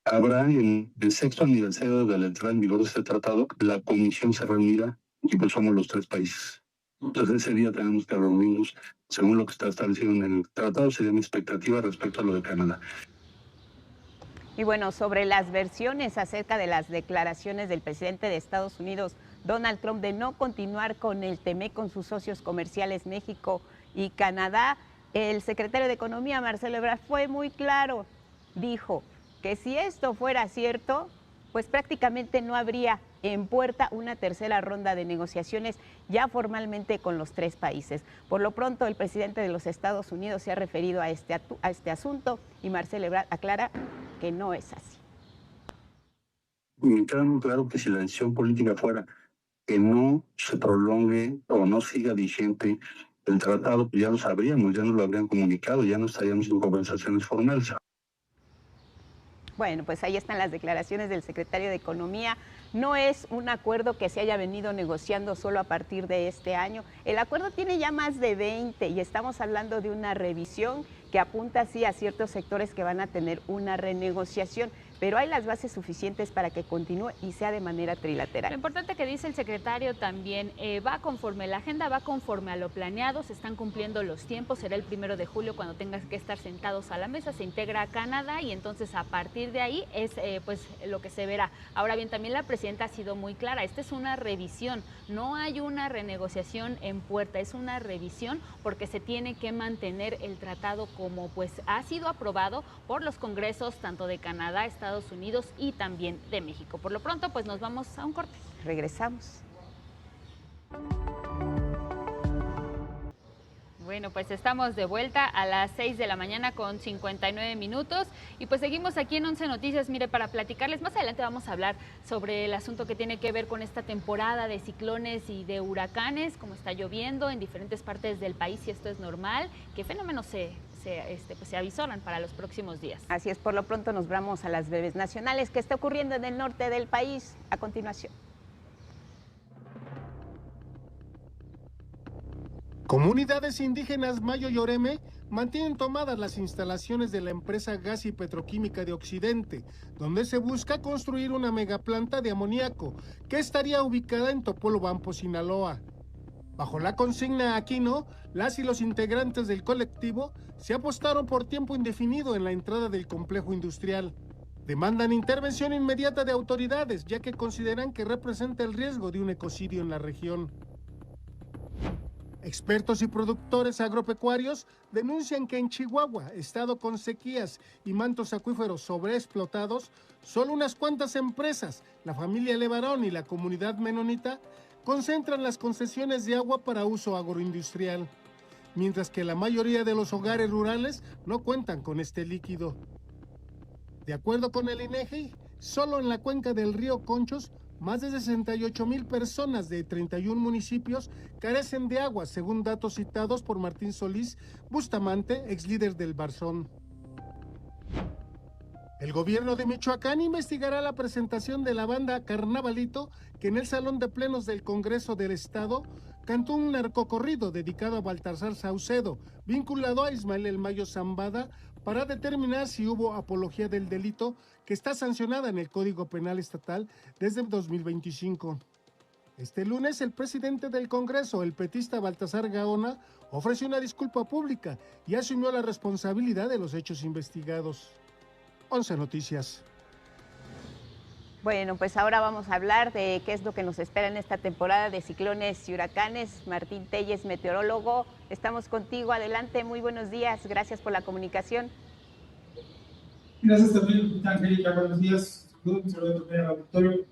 habrá en el 6º aniversario de la entrada en vigor de este tratado, la comisión se reunirá, y pues somos los tres países. Entonces ese día tenemos que reunirnos, según lo que está establecido en el tratado, sería mi expectativa respecto a lo de Canadá. Y bueno, sobre las versiones acerca de las declaraciones del presidente de Estados Unidos, Donald Trump, de no continuar con el TEMEC con sus socios comerciales México y Canadá, el secretario de Economía, Marcelo Ebrard, fue muy claro. Dijo que si esto fuera cierto, pues prácticamente no habría en puerta una tercera ronda de negociaciones ya formalmente con los tres países. Por lo pronto, el presidente de los Estados Unidos se ha referido a este asunto y Marcelo Ebrard aclara que no es así. Me queda muy claro que si la decisión política fuera que no se prolongue o no siga vigente el tratado, pues ya lo sabríamos, ya nos lo habrían comunicado, ya no estaríamos en conversaciones formales. Bueno, pues ahí están las declaraciones del secretario de Economía. No es un acuerdo que se haya venido negociando solo a partir de este año. El acuerdo tiene ya más de 20 y estamos hablando de una revisión que apunta así a ciertos sectores que van a tener una renegociación, pero hay las bases suficientes para que continúe y sea de manera trilateral. Lo importante que dice el secretario también, la agenda va conforme a lo planeado, se están cumpliendo los tiempos, será el 1 de julio cuando tengas que estar sentados a la mesa, se integra a Canadá y entonces a partir de ahí es pues lo que se verá. Ahora bien, también la presidenta ha sido muy clara, esta es una revisión, no hay una renegociación en puerta, es una revisión porque se tiene que mantener el tratado como pues ha sido aprobado por los congresos tanto de Canadá, Estados Unidos y también de México. Por lo pronto, pues nos vamos a un corte. Regresamos. Bueno, pues estamos de vuelta a las 6 de la mañana con 59 minutos y pues seguimos aquí en 11 Noticias. Mire, para platicarles, más adelante vamos a hablar sobre el asunto que tiene que ver con esta temporada de ciclones y de huracanes, cómo está lloviendo en diferentes partes del país, si esto es normal, qué fenómenos se avisoran para los próximos días. Así es, por lo pronto nos vamos a las breves nacionales. ¿Qué está ocurriendo en el norte del país? A continuación. Comunidades indígenas Mayo y Oreme mantienen tomadas las instalaciones de la empresa Gas y Petroquímica de Occidente, donde se busca construir una megaplanta de amoníaco que estaría ubicada en Topolobampo, Sinaloa. Bajo la consigna Aquí no, las y los integrantes del colectivo se apostaron por tiempo indefinido en la entrada del complejo industrial. Demandan intervención inmediata de autoridades, ya que consideran que representa el riesgo de un ecocidio en la región. Expertos y productores agropecuarios denuncian que en Chihuahua, estado con sequías y mantos acuíferos sobreexplotados, solo unas cuantas empresas, la familia Levarón y la comunidad menonita, concentran las concesiones de agua para uso agroindustrial. mientras que la mayoría de los hogares rurales no cuentan con este líquido. De acuerdo con el INEGI, solo en la cuenca del río Conchos, más de 68,000 personas de 31 municipios carecen de agua, según datos citados por Martín Solís Bustamante, ex líder del Barzón. El gobierno de Michoacán investigará la presentación de la banda Carnavalito, que en el Salón de Plenos del Congreso del Estado cantó un narcocorrido dedicado a Baltasar Saucedo, vinculado a Ismael El Mayo Zambada, para determinar si hubo apología del delito, que está sancionada en el Código Penal Estatal desde 2025. Este lunes, el presidente del Congreso, el petista Baltasar Gaona, ofreció una disculpa pública y asumió la responsabilidad de los hechos investigados. 11 Noticias. Bueno, pues ahora vamos a hablar de qué es lo que nos espera en esta temporada de ciclones y huracanes. Martín Telles, meteorólogo, estamos contigo. Adelante, muy buenos días. Gracias por la comunicación. Gracias también, Angélica. Buenos días. Saludos también al auditorio.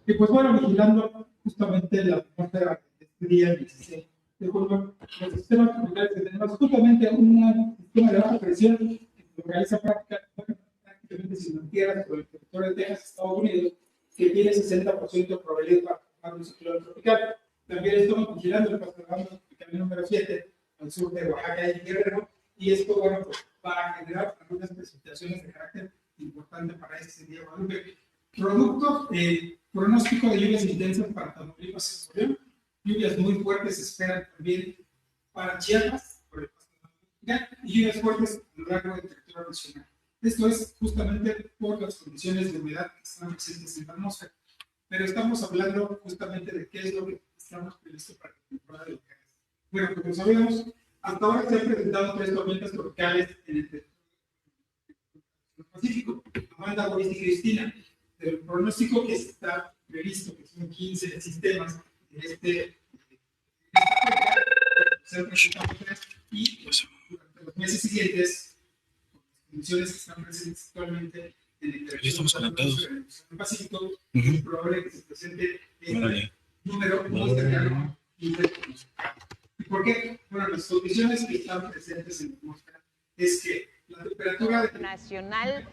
Y pues bueno, vigilando justamente la atmósfera de este día, el 16 de julio, los sistemas tropicales que tenemos justamente un sistema de baja presión que localiza prácticamente sin tierra por el territorio de Texas, Estados Unidos, que tiene 60% de probabilidad para formar un ciclón tropical. También estamos vigilando el panorama tropical número 7 al sur de Oaxaca y Guerrero, y esto, bueno, pues, para generar algunas precipitaciones de carácter importante para este día, Guadalupe. Producto pronóstico de lluvias intensas para Tamaulipas y Nuevo León, lluvias muy fuertes se esperan también para Chiapas, por el paso tropical, y lluvias fuertes a lo largo del territorio nacional. Esto es justamente por las condiciones de humedad que están presentes en la atmósfera. Pero estamos hablando justamente de qué es lo que estamos previsto para la temporada de huracanes. Bueno, como sabemos, hasta ahora se han presentado 3 tormentas tropicales en el territorio del Pacífico. Amanda, Boris y Cristina. El pronóstico que está previsto, que son 15 sistemas de se han presentado 3, y durante los meses siguientes, condiciones que están presentes actualmente en el territorio del Pacífico, es probable que se presente este número más cercano y pronosticado. ¿Y por qué? Bueno, las condiciones que están presentes en la atmósfera es que la temperatura nacional,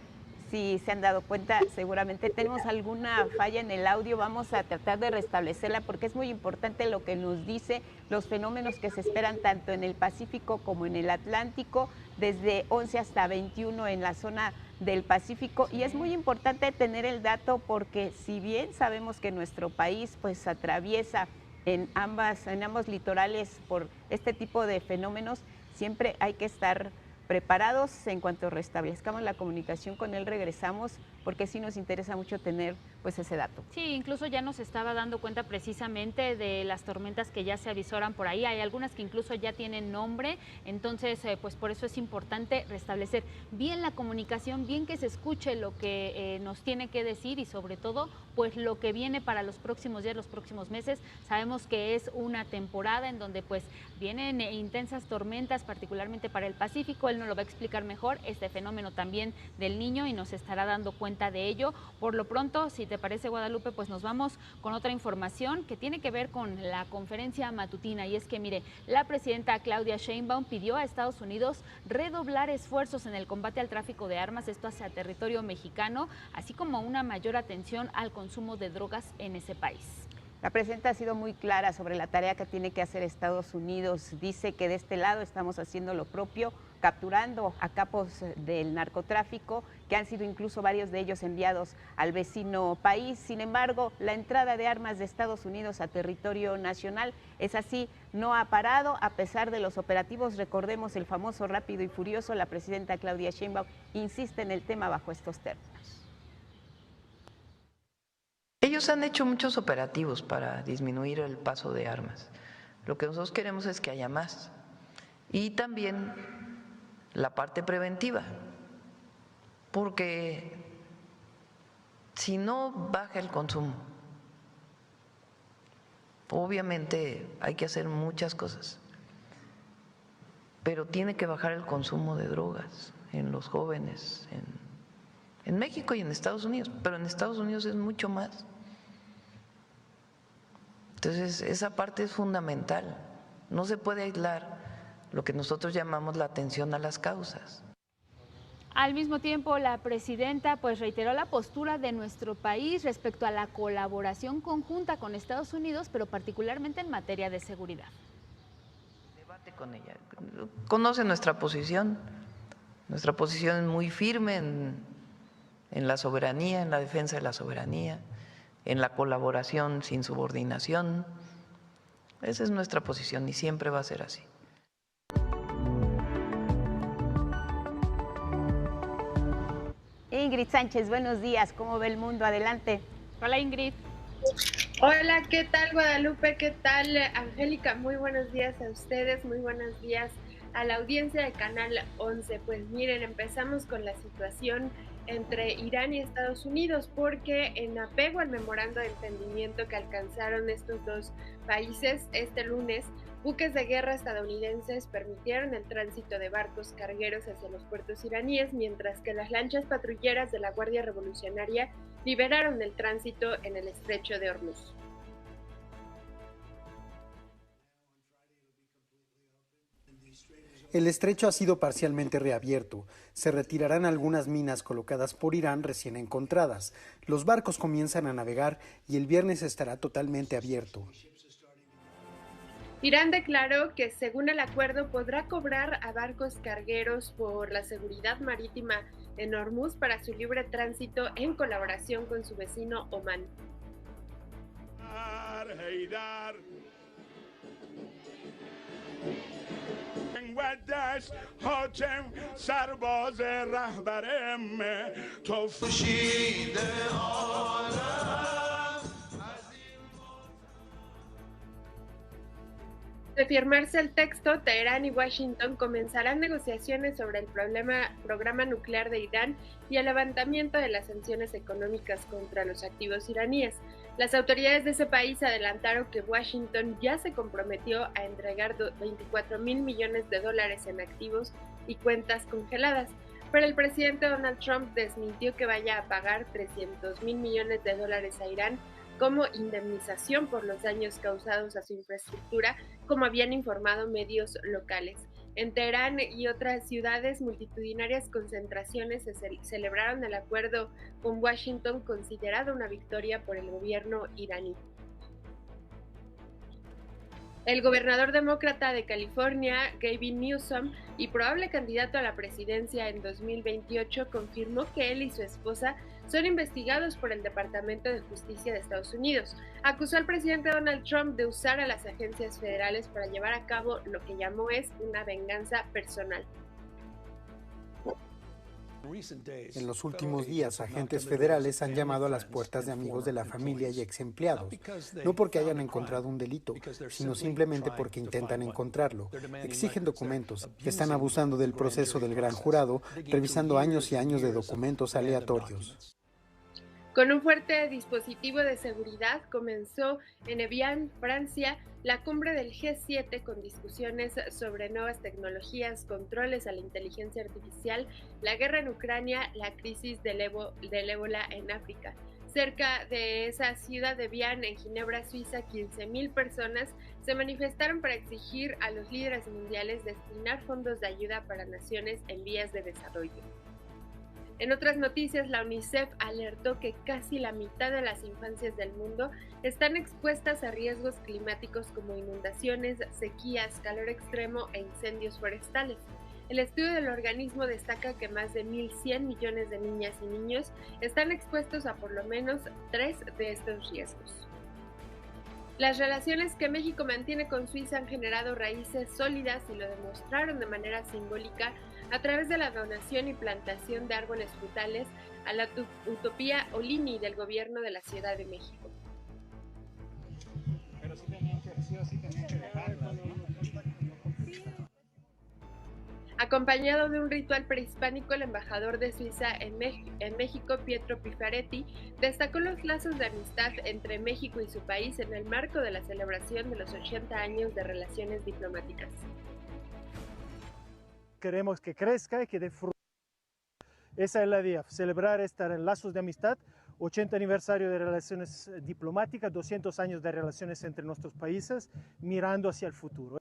si se han dado cuenta, seguramente tenemos alguna falla en el audio. Vamos a tratar de restablecerla porque es muy importante lo que nos dice los fenómenos que se esperan tanto en el Pacífico como en el Atlántico, desde 11 hasta 21 en la zona del Pacífico. Y es muy importante tener el dato porque si bien sabemos que nuestro país pues atraviesa en ambos litorales por este tipo de fenómenos, siempre hay que estar preparados. En cuanto restablezcamos la comunicación con él, regresamos, porque sí nos interesa mucho tener pues ese dato. Sí, incluso ya nos estaba dando cuenta precisamente de las tormentas que ya se avisoran por ahí. Hay algunas que incluso ya tienen nombre, entonces pues por eso es importante restablecer bien la comunicación, bien que se escuche lo que nos tiene que decir y sobre todo pues lo que viene para los próximos días, los próximos meses. Sabemos que es una temporada en donde pues vienen intensas tormentas, particularmente para el Pacífico. Él nos lo va a explicar mejor, este fenómeno también del Niño, y nos estará dando cuenta de ello. Por lo pronto, si te parece, Guadalupe, pues nos vamos con otra información que tiene que ver con la conferencia matutina, y es que, mire, la presidenta Claudia Sheinbaum pidió a Estados Unidos redoblar esfuerzos en el combate al tráfico de armas, esto hacia territorio mexicano, así como una mayor atención al consumo de drogas en ese país. La presidenta ha sido muy clara sobre la tarea que tiene que hacer Estados Unidos. Dice que de este lado estamos haciendo lo propio, capturando a capos del narcotráfico, que han sido incluso varios de ellos enviados al vecino país. Sin embargo, la entrada de armas de Estados Unidos a territorio nacional es así, no ha parado a pesar de los operativos. Recordemos el famoso Rápido y Furioso. La presidenta Claudia Sheinbaum insiste en el tema bajo estos términos. Ellos han hecho muchos operativos para disminuir el paso de armas. Lo que nosotros queremos es que haya más. Y también la parte preventiva, porque si no baja el consumo, obviamente hay que hacer muchas cosas, pero tiene que bajar el consumo de drogas en los jóvenes, en México y en Estados Unidos, pero en Estados Unidos es mucho más. Entonces, esa parte es fundamental. No se puede aislar lo que nosotros llamamos la atención a las causas. Al mismo tiempo, la presidenta reiteró la postura de nuestro país respecto a la colaboración conjunta con Estados Unidos, pero particularmente en materia de seguridad. Debate con ella. Conoce nuestra posición. Nuestra posición es muy firme en la soberanía, en la defensa de la soberanía, en la colaboración sin subordinación. Esa es nuestra posición y siempre va a ser así. Ingrid Sánchez, buenos días. ¿Cómo ve el mundo? Adelante. Hola, Ingrid. Hola, ¿qué tal, Guadalupe? ¿Qué tal, Angélica? Muy buenos días a ustedes, muy buenos días a la audiencia de Canal 11. Pues miren, empezamos con la situación entre Irán y Estados Unidos, porque en apego al memorando de entendimiento que alcanzaron estos dos países este lunes, buques de guerra estadounidenses permitieron el tránsito de barcos cargueros hacia los puertos iraníes, mientras que las lanchas patrulleras de la Guardia Revolucionaria liberaron el tránsito en el estrecho de Hormuz. El estrecho ha sido parcialmente reabierto. Se retirarán algunas minas colocadas por Irán recién encontradas. Los barcos comienzan a navegar y el viernes estará totalmente abierto. Irán declaró que, según el acuerdo, podrá cobrar a barcos cargueros por la seguridad marítima en Hormuz para su libre tránsito en colaboración con su vecino Omán. De firmarse el texto, Teherán y Washington comenzarán negociaciones sobre el programa nuclear de Irán y el levantamiento de las sanciones económicas contra los activos iraníes. Las autoridades de ese país adelantaron que Washington ya se comprometió a entregar 24,000 millones de dólares en activos y cuentas congeladas, pero el presidente Donald Trump desmintió que vaya a pagar 300,000 millones de dólares a Irán como indemnización por los daños causados a su infraestructura, como habían informado medios locales. En Teherán y otras ciudades, multitudinarias concentraciones celebraron el acuerdo con Washington, considerado una victoria por el gobierno iraní. El gobernador demócrata de California, Gavin Newsom, y probable candidato a la presidencia en 2028, confirmó que él y su esposa son investigados por el Departamento de Justicia de Estados Unidos. Acusó al presidente Donald Trump de usar a las agencias federales para llevar a cabo lo que llamó es una venganza personal. En los últimos días, agentes federales han llamado a las puertas de amigos de la familia y ex empleados, no porque hayan encontrado un delito, sino simplemente porque intentan encontrarlo. Exigen documentos, están abusando del proceso del gran jurado, revisando años y años de documentos aleatorios. Con un fuerte dispositivo de seguridad comenzó en Evian, Francia, la cumbre del G7 con discusiones sobre nuevas tecnologías, controles a la inteligencia artificial, la guerra en Ucrania, la crisis del ébola en África. Cerca de esa ciudad de Evian, en Ginebra, Suiza, 15,000 personas se manifestaron para exigir a los líderes mundiales destinar fondos de ayuda para naciones en vías de desarrollo. En otras noticias, la UNICEF alertó que casi la mitad de las infancias del mundo están expuestas a riesgos climáticos como inundaciones, sequías, calor extremo e incendios forestales. El estudio del organismo destaca que más de 1.100 millones de niñas y niños están expuestos a por lo menos 3 de estos riesgos. Las relaciones que México mantiene con Suiza han generado raíces sólidas y lo demostraron de manera simbólica a través de la donación y plantación de árboles frutales a la Utopía Olini del gobierno de la Ciudad de México. Acompañado de un ritual prehispánico, el embajador de Suiza en México, Pietro Pifaretti, destacó los lazos de amistad entre México y su país en el marco de la celebración de los 80 años de relaciones diplomáticas. Queremos que crezca y que dé fruto. Esa es la idea, celebrar estos lazos de amistad, 80 aniversario de relaciones diplomáticas, 200 años de relaciones entre nuestros países, mirando hacia el futuro.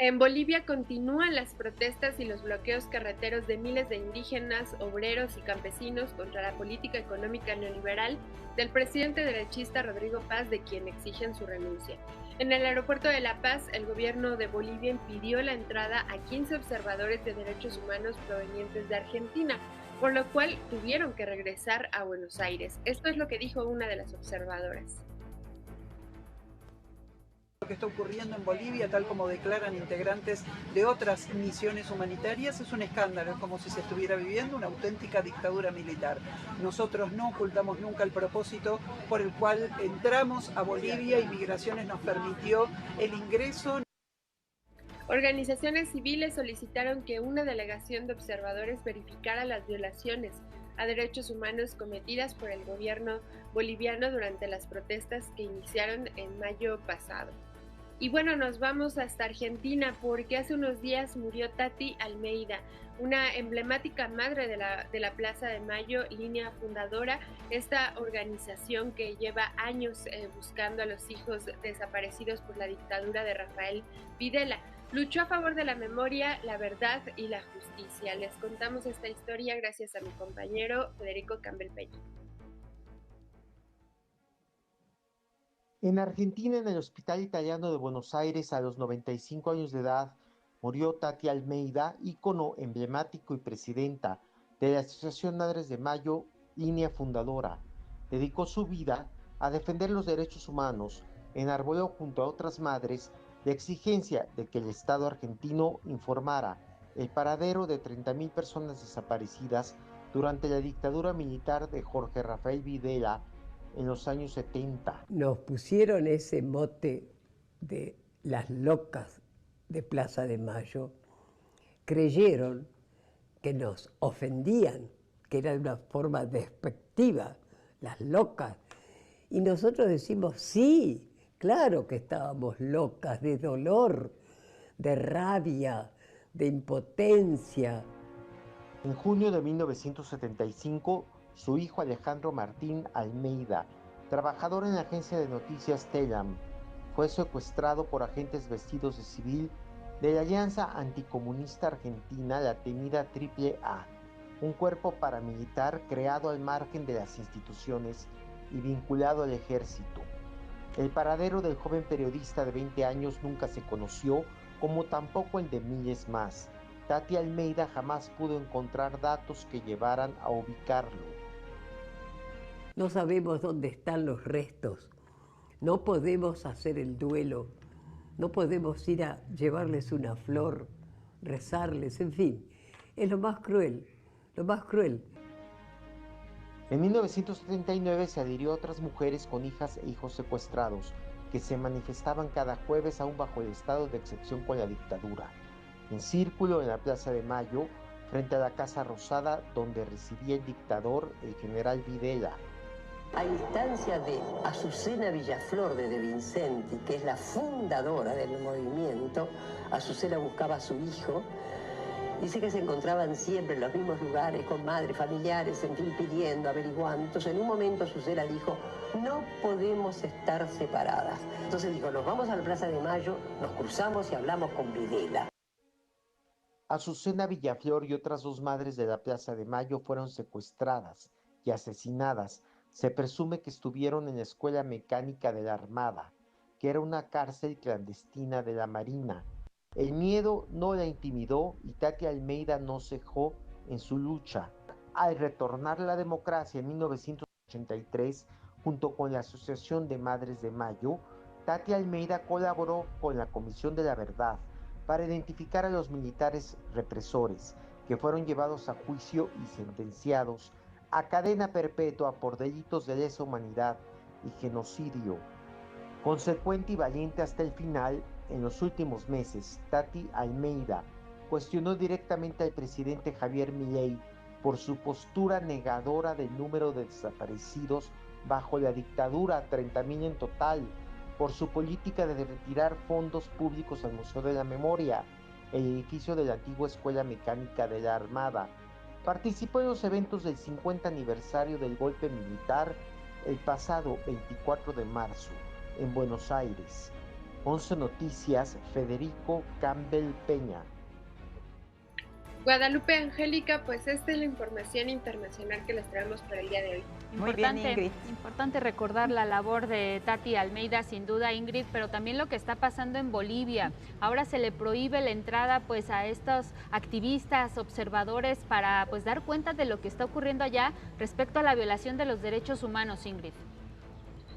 En Bolivia continúan las protestas y los bloqueos carreteros de miles de indígenas, obreros y campesinos contra la política económica neoliberal del presidente derechista Rodrigo Paz, de quien exigen su renuncia. En el aeropuerto de La Paz, el gobierno de Bolivia impidió la entrada a 15 observadores de derechos humanos provenientes de Argentina, por lo cual tuvieron que regresar a Buenos Aires. Esto es lo que dijo una de las observadoras. Lo que está ocurriendo en Bolivia, tal como declaran integrantes de otras misiones humanitarias, es un escándalo, es como si se estuviera viviendo una auténtica dictadura militar. Nosotros no ocultamos nunca el propósito por el cual entramos a Bolivia y Migraciones nos permitió el ingreso. Organizaciones civiles solicitaron que una delegación de observadores verificara las violaciones a derechos humanos cometidas por el gobierno boliviano durante las protestas que iniciaron en mayo pasado. Y bueno, nos vamos hasta Argentina porque hace unos días murió Tati Almeida, una emblemática madre de la Plaza de Mayo, línea fundadora, esta organización que lleva años buscando a los hijos desaparecidos por la dictadura de Rafael Videla. Luchó a favor de la memoria, la verdad y la justicia. Les contamos esta historia gracias a mi compañero Federico Campbell Peña. En Argentina, en el Hospital Italiano de Buenos Aires, a los 95 años de edad, murió Tati Almeida, ícono emblemático y presidenta de la Asociación Madres de Mayo, línea fundadora. Dedicó su vida a defender los derechos humanos, enarboló junto a otras madres la exigencia de que el Estado argentino informara el paradero de 30.000 personas desaparecidas durante la dictadura militar de Jorge Rafael Videla en los años 70. Nos pusieron ese mote de las locas de Plaza de Mayo, creyeron que nos ofendían, que era una forma despectiva, las locas. Y nosotros decimos, sí, claro que estábamos locas de dolor, de rabia, de impotencia. En junio de 1975, su hijo Alejandro Martín Almeida, trabajador en la agencia de noticias Telam, fue secuestrado por agentes vestidos de civil de la Alianza Anticomunista Argentina, la temida AAA, un cuerpo paramilitar creado al margen de las instituciones y vinculado al ejército. El paradero del joven periodista de 20 años nunca se conoció, como tampoco el de miles más. Tati Almeida jamás pudo encontrar datos que llevaran a ubicarlo. No sabemos dónde están los restos, no podemos hacer el duelo, no podemos ir a llevarles una flor, rezarles, en fin, es lo más cruel, lo más cruel. En 1979 se adhirió a otras mujeres con hijas e hijos secuestrados, que se manifestaban cada jueves aún bajo el estado de excepción con la dictadura. En círculo en la Plaza de Mayo, frente a la Casa Rosada, donde residía el dictador, el general Videla. A instancia de Azucena Villaflor de Vincenti, que es la fundadora del movimiento, Azucena buscaba a su hijo. Dice que se encontraban siempre en los mismos lugares, con madres, familiares, en fin, pidiendo, averiguando. Entonces, en un momento Azucena dijo, no podemos estar separadas. Entonces dijo, nos vamos a la Plaza de Mayo, nos cruzamos y hablamos con Videla. Azucena Villaflor y otras dos madres de la Plaza de Mayo fueron secuestradas y asesinadas. Se presume que estuvieron en la Escuela Mecánica de la Armada, que era una cárcel clandestina de la Marina. El miedo no la intimidó y Tati Almeida no cejó en su lucha. Al retornar la democracia en 1983, junto con la Asociación de Madres de Mayo, Tati Almeida colaboró con la Comisión de la Verdad para identificar a los militares represores que fueron llevados a juicio y sentenciados a cadena perpetua por delitos de lesa humanidad y genocidio. Consecuente y valiente hasta el final, en los últimos meses, Tati Almeida cuestionó directamente al presidente Javier Milei por su postura negadora del número de desaparecidos bajo la dictadura, 30.000 en total, por su política de retirar fondos públicos al Museo de la Memoria, el edificio de la antigua Escuela Mecánica de la Armada. Participó en los eventos del 50 aniversario del golpe militar el pasado 24 de marzo en Buenos Aires. 11 Noticias, Federico Campbell Peña. Guadalupe, Angélica, pues esta es la información internacional que les traemos para el día de hoy. Muy bien, Ingrid. Importante recordar la labor de Tati Almeida, sin duda, Ingrid, pero también lo que está pasando en Bolivia. Ahora se le prohíbe la entrada pues a estos activistas, observadores, para pues dar cuenta de lo que está ocurriendo allá respecto a la violación de los derechos humanos, Ingrid.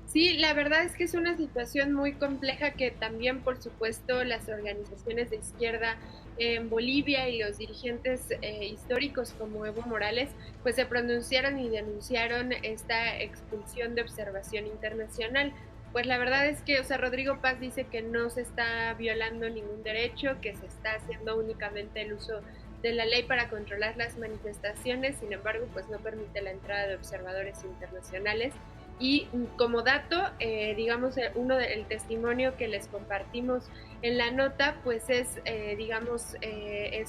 Sí, la verdad es que es una situación muy compleja que también, por supuesto, las organizaciones de izquierda en Bolivia y los dirigentes históricos como Evo Morales, pues se pronunciaron y denunciaron esta expulsión de observación internacional. Pues la verdad es que, Rodrigo Paz dice que no se está violando ningún derecho, que se está haciendo únicamente el uso de la ley para controlar las manifestaciones, sin embargo, pues no permite la entrada de observadores internacionales. Y como dato, el testimonio que les compartimos en la nota, pues es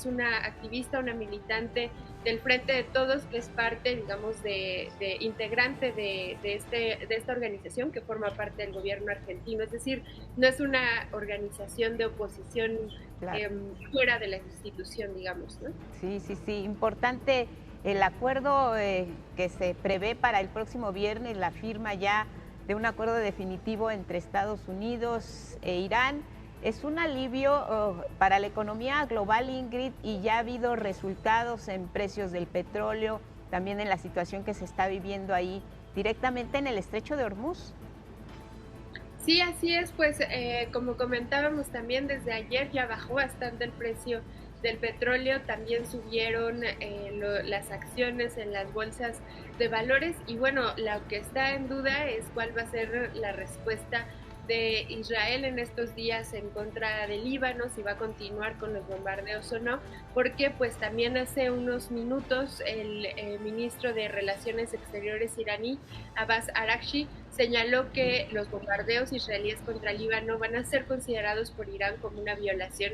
una activista, una militante del Frente de Todos, que es parte, de integrante de esta organización que forma parte del gobierno argentino. Es decir, no es una organización de oposición fuera de la institución, digamos, ¿no? Sí, importante el acuerdo que se prevé para el próximo viernes, la firma ya de un acuerdo definitivo entre Estados Unidos e Irán. Es un alivio para la economía global, Ingrid, y ya ha habido resultados en precios del petróleo, también en la situación que se está viviendo ahí directamente en el estrecho de Hormuz. Sí, así es, pues como comentábamos también, desde ayer ya bajó bastante el precio del petróleo, también subieron las acciones en las bolsas de valores, y bueno, lo que está en duda es cuál va a ser la respuesta de Israel en estos días en contra del Líbano, si va a continuar con los bombardeos o no, porque pues también hace unos minutos el ministro de Relaciones Exteriores iraní, Abbas Araghchi, señaló que los bombardeos israelíes contra Líbano van a ser considerados por Irán como una violación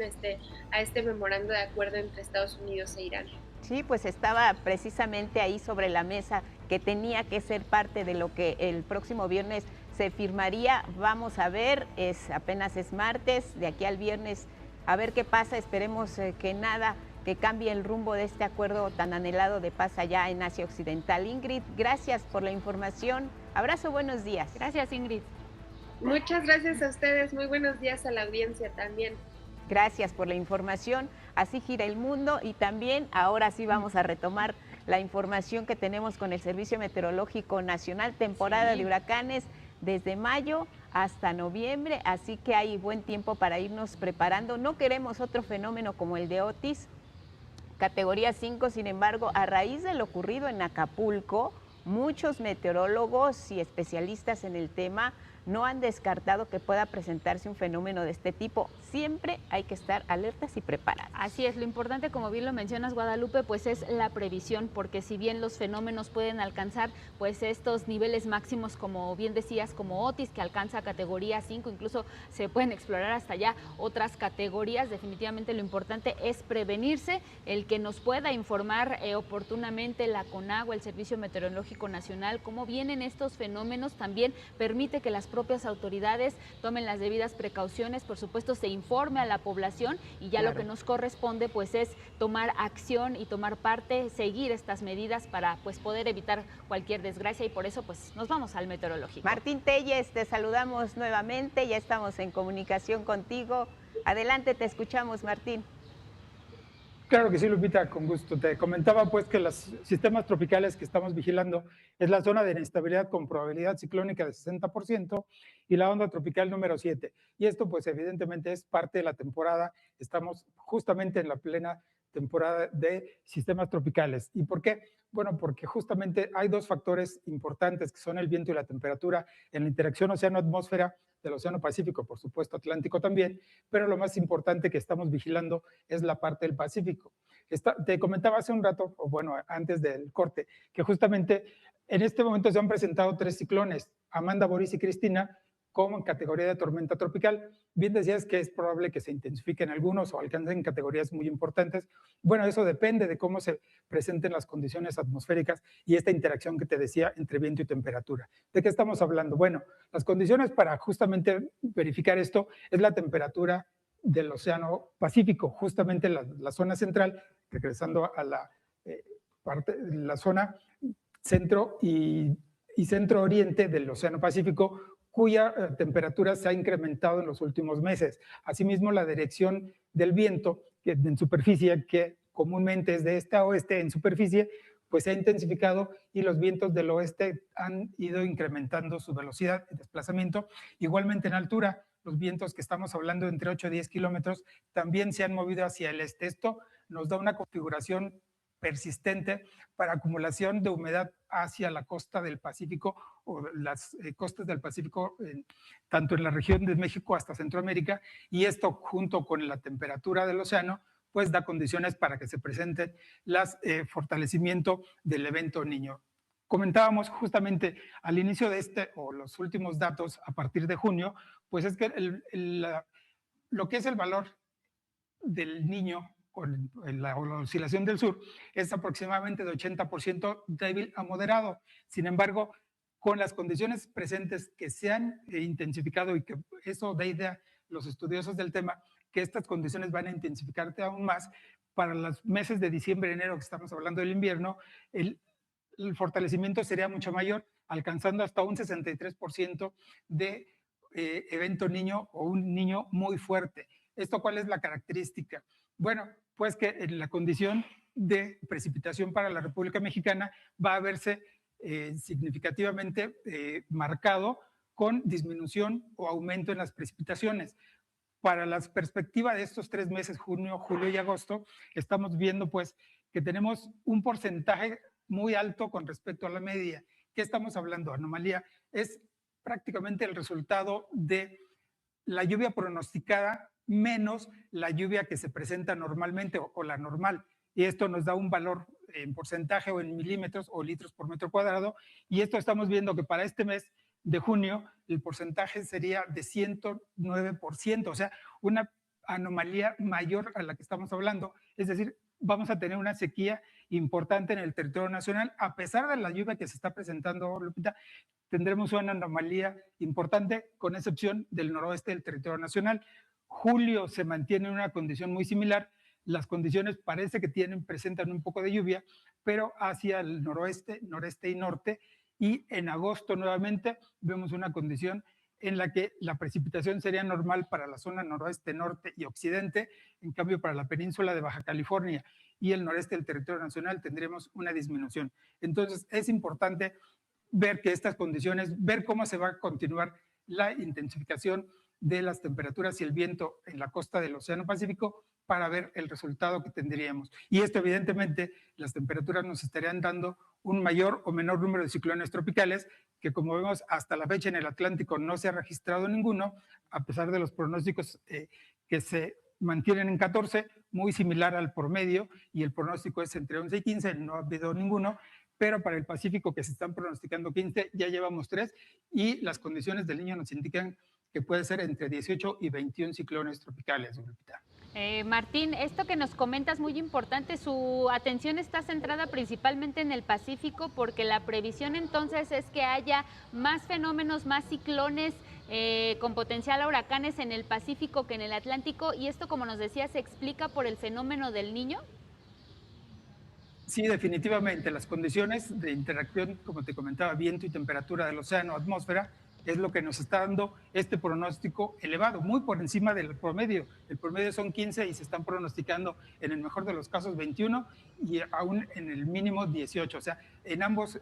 a este memorando de acuerdo entre Estados Unidos e Irán. Sí, pues estaba precisamente ahí sobre la mesa que tenía que ser parte de lo que el próximo viernes se firmaría. Vamos a ver, apenas es martes, de aquí al viernes a ver qué pasa. Esperemos que cambie el rumbo de este acuerdo tan anhelado de paz allá en Asia Occidental. Ingrid, gracias por la información. Abrazo, buenos días. Gracias, Ingrid. Muchas gracias a ustedes, muy buenos días a la audiencia también. Gracias por la información. Así gira el mundo, y también ahora sí vamos a retomar la información que tenemos con el Servicio Meteorológico Nacional, temporada de huracanes desde mayo hasta noviembre, así que hay buen tiempo para irnos preparando. No queremos otro fenómeno como el de Otis, categoría 5, sin embargo, a raíz de lo ocurrido en Acapulco, muchos meteorólogos y especialistas en el tema no han descartado que pueda presentarse un fenómeno de este tipo. Siempre hay que estar alertas y preparadas. Así es, lo importante, como bien lo mencionas, Guadalupe, pues es la previsión, porque si bien los fenómenos pueden alcanzar pues estos niveles máximos, como bien decías, como Otis, que alcanza categoría 5, incluso se pueden explorar hasta allá otras categorías, definitivamente lo importante es prevenirse, el que nos pueda informar oportunamente la CONAGUA, el Servicio Meteorológico Nacional, cómo vienen estos fenómenos, también permite que las propias autoridades tomen las debidas precauciones, por supuesto se informe a la población, y ya lo que nos corresponde pues es tomar acción y tomar parte, seguir estas medidas para pues poder evitar cualquier desgracia, y por eso pues nos vamos al meteorológico. Martín Telles, te saludamos nuevamente, ya estamos en comunicación contigo. Adelante, te escuchamos, Martín. Claro que sí, Lupita, con gusto. Te comentaba pues que los sistemas tropicales que estamos vigilando es la zona de inestabilidad con probabilidad ciclónica de 60% y la onda tropical número 7. Y esto pues evidentemente es parte de la temporada, estamos justamente en la plena temporada de sistemas tropicales. ¿Y por qué? Bueno, porque justamente hay dos factores importantes que son el viento y la temperatura en la interacción océano-atmósfera del Océano Pacífico, por supuesto Atlántico también, pero lo más importante que estamos vigilando es la parte del Pacífico. Te comentaba hace un rato, o bueno, antes del corte, que justamente en este momento se han presentado 3 ciclones, Amanda, Boris y Cristina, como en categoría de tormenta tropical. Bien decías que es probable que se intensifiquen algunos o alcancen categorías muy importantes. Bueno, eso depende de cómo se presenten las condiciones atmosféricas y esta interacción que te decía entre viento y temperatura. ¿De qué estamos hablando? Bueno, las condiciones para justamente verificar esto es la temperatura del Océano Pacífico, justamente la zona central, regresando a la zona centro y centro-oriente del Océano Pacífico, cuya temperatura se ha incrementado en los últimos meses. Asimismo, la dirección del viento en superficie, que comúnmente es de este a oeste en superficie, pues se ha intensificado y los vientos del oeste han ido incrementando su velocidad de desplazamiento. Igualmente en altura, los vientos que estamos hablando entre 8 y 10 kilómetros también se han movido hacia el este. Esto nos da una configuración persistente para acumulación de humedad hacia la costa del Pacífico o las costas del Pacífico, tanto en la región de México hasta Centroamérica, y esto junto con la temperatura del océano pues da condiciones para que se presente el fortalecimiento del evento Niño. Comentábamos justamente al inicio de o los últimos datos a partir de junio, pues es que lo que es el valor del Niño con la oscilación del sur es aproximadamente de 80% débil a moderado. Sin embargo, con las condiciones presentes que se han intensificado y que eso da idea a los estudiosos del tema, que estas condiciones van a intensificarse aún más para los meses de diciembre y enero, que estamos hablando del invierno, el fortalecimiento sería mucho mayor, alcanzando hasta un 63% de evento Niño o un Niño muy fuerte. ¿Esto cuál es la característica? Bueno, pues que en la condición de precipitación para la República Mexicana va a verse significativamente marcado con disminución o aumento en las precipitaciones. Para la perspectiva de estos 3 meses, junio, julio y agosto, estamos viendo pues que tenemos un porcentaje muy alto con respecto a la media. ¿Qué estamos hablando? Anomalía es prácticamente el resultado de la lluvia pronosticada menos la lluvia que se presenta normalmente o la normal. Y esto nos da un valor en porcentaje o en milímetros o litros por metro cuadrado. Y esto estamos viendo que para este mes de junio el porcentaje sería de 109%, o sea, una anomalía mayor a la que estamos hablando. Es decir, vamos a tener una sequía importante en el territorio nacional. A pesar de la lluvia que se está presentando, Lupita, tendremos una anomalía importante, con excepción del noroeste del territorio nacional. Julio se mantiene en una condición muy similar. Las condiciones parece que presentan un poco de lluvia, pero hacia el noroeste, noreste y norte. Y en agosto nuevamente vemos una condición en la que la precipitación sería normal para la zona noroeste, norte y occidente. En cambio, para la península de Baja California y el noreste del territorio nacional tendremos una disminución. Entonces, es importante ver que estas condiciones, ver cómo se va a continuar la intensificación de las temperaturas y el viento en la costa del Océano Pacífico para ver el resultado que tendríamos. Y esto, evidentemente, las temperaturas nos estarían dando un mayor o menor número de ciclones tropicales, que como vemos hasta la fecha en el Atlántico no se ha registrado ninguno, a pesar de los pronósticos que se mantienen en 14, muy similar al promedio, y el pronóstico es entre 11 y 15, no ha habido ninguno, pero para el Pacífico, que se están pronosticando 15, ya llevamos 3, y las condiciones del Niño nos indican que puede ser entre 18 y 21 ciclones tropicales. Martín, esto que nos comentas es muy importante. Su atención está centrada principalmente en el Pacífico, porque la previsión entonces es que haya más fenómenos, más ciclones con potencial a huracanes en el Pacífico que en el Atlántico, y esto, como nos decía, se explica por el fenómeno del Niño. Sí, definitivamente. Las condiciones de interacción, como te comentaba, viento y temperatura del océano, atmósfera, es lo que nos está dando este pronóstico elevado, muy por encima del promedio. El promedio son 15 y se están pronosticando en el mejor de los casos 21 y aún en el mínimo 18. O sea, en ambos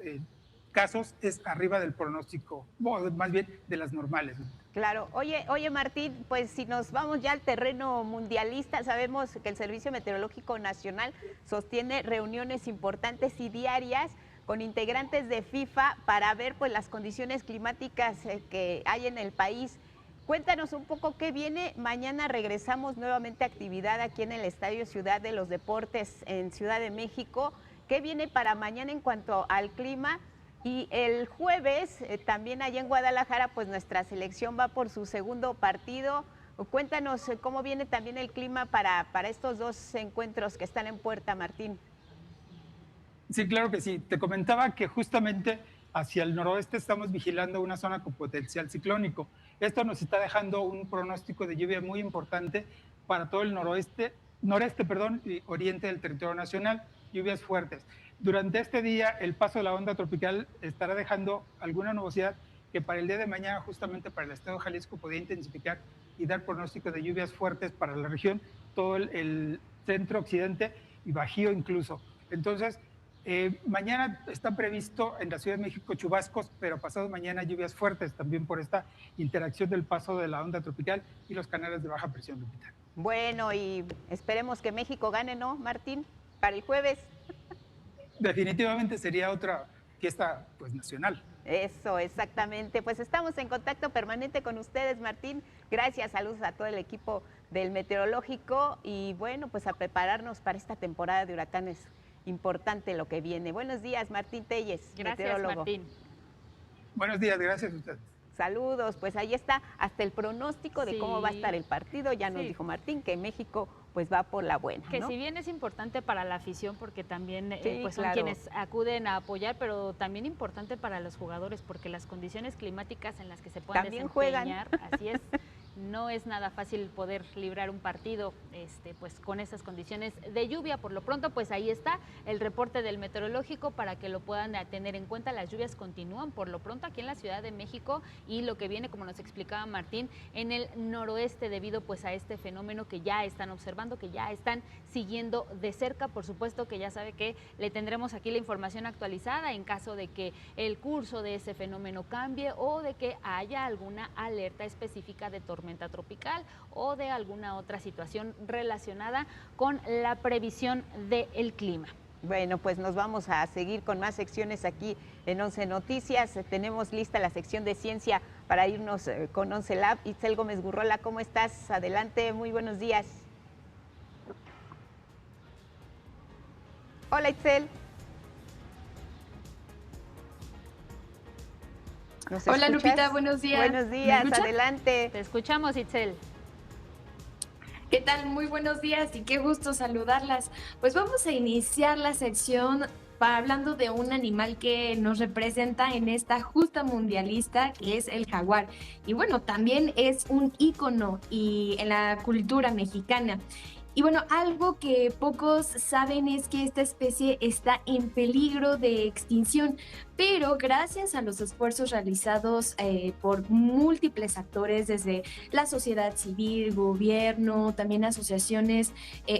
casos es arriba del pronóstico, o más bien de las normales. Claro. Oye Martín, pues si nos vamos ya al terreno mundialista, sabemos que el Servicio Meteorológico Nacional sostiene reuniones importantes y diarias con integrantes de FIFA para ver pues las condiciones climáticas que hay en el país. Cuéntanos un poco qué viene. Mañana regresamos nuevamente a actividad aquí en el Estadio Ciudad de los Deportes en Ciudad de México. ¿Qué viene para mañana en cuanto al clima? Y el jueves, también allá en Guadalajara, pues nuestra selección va por su segundo partido. Cuéntanos cómo viene también el clima para estos dos encuentros que están en puerta, Martín. Sí, claro que sí. Te comentaba que justamente hacia el noroeste estamos vigilando una zona con potencial ciclónico. Esto nos está dejando un pronóstico de lluvia muy importante para todo el noreste y oriente del territorio nacional, lluvias fuertes. Durante este día, el paso de la onda tropical estará dejando alguna nubosidad que para el día de mañana, justamente para el estado de Jalisco, podría intensificar y dar pronóstico de lluvias fuertes para la región, todo el centro occidente y Bajío incluso. Entonces, mañana está previsto en la Ciudad de México chubascos, pero pasado mañana lluvias fuertes también por esta interacción del paso de la onda tropical y los canales de baja presión, Lupita. Bueno, y esperemos que México gane, ¿no, Martín? Para el jueves. Definitivamente sería otra fiesta pues nacional. Eso, exactamente. Pues estamos en contacto permanente con ustedes, Martín. Gracias, saludos a todo el equipo del meteorológico y bueno, pues a prepararnos para esta temporada de huracanes. Importante lo que viene. Buenos días, Martín Telles, meteorólogo. Martín. Buenos días, gracias a ustedes. Saludos, pues ahí está hasta el pronóstico de cómo va a estar el partido. Ya nos dijo Martín que México pues va por la buena, que ¿no? Si bien es importante para la afición porque también pues claro, son quienes acuden a apoyar, pero también importante para los jugadores porque las condiciones climáticas en las que se pueden también desempeñar, juegan. así es. No es nada fácil poder librar un partido pues con esas condiciones de lluvia. Por lo pronto, pues ahí está el reporte del meteorológico para que lo puedan tener en cuenta. Las lluvias continúan por lo pronto aquí en la Ciudad de México y lo que viene, como nos explicaba Martín, en el noroeste debido pues a este fenómeno que ya están observando, que ya están siguiendo de cerca. Por supuesto que ya sabe que le tendremos aquí la información actualizada en caso de que el curso de ese fenómeno cambie o de que haya alguna alerta específica de tormenta tropical o de alguna otra situación relacionada con la previsión del clima. Bueno, pues nos vamos a seguir con más secciones aquí en 11 Noticias. Tenemos lista la sección de ciencia para irnos con 11 Lab. Itzel Gómez Gurrola, ¿cómo estás? Adelante, muy buenos días. Hola, Itzel. Hola, Lupita, buenos días. Buenos días, adelante. Te escuchamos, Itzel. ¿Qué tal? Muy buenos días y qué gusto saludarlas. Pues vamos a iniciar la sección hablando de un animal que nos representa en esta justa mundialista, que es el jaguar. Y bueno, también es un ícono en la cultura mexicana. Y bueno, algo que pocos saben es que esta especie está en peligro de extinción, pero gracias a los esfuerzos realizados por múltiples actores, desde la sociedad civil, gobierno, también asociaciones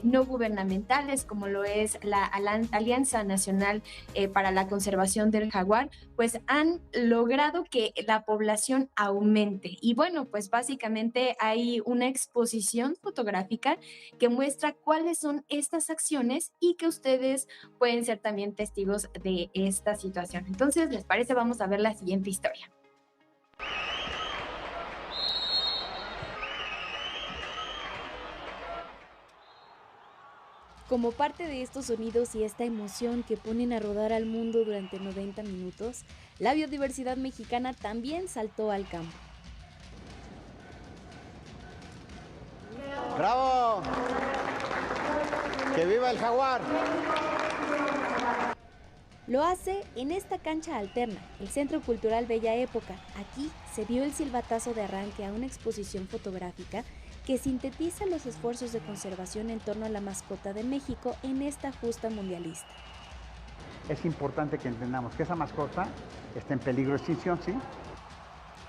no gubernamentales, como lo es la Alianza Nacional para la Conservación del Jaguar, pues han logrado que la población aumente. Y bueno, pues básicamente hay una exposición fotográfica que muestra cuáles son estas acciones y que ustedes pueden ser también testigos de esta situación. Entonces, ¿les parece? Vamos a ver la siguiente historia. Como parte de estos sonidos y esta emoción que ponen a rodar al mundo durante 90 minutos, la biodiversidad mexicana también saltó al campo. ¡Bravo! ¡Que viva el jaguar! Lo hace en esta cancha alterna, el Centro Cultural Bella Época. Aquí se dio el silbatazo de arranque a una exposición fotográfica que sintetiza los esfuerzos de conservación en torno a la mascota de México en esta justa mundialista. Es importante que entendamos que esa mascota está en peligro de extinción, ¿sí?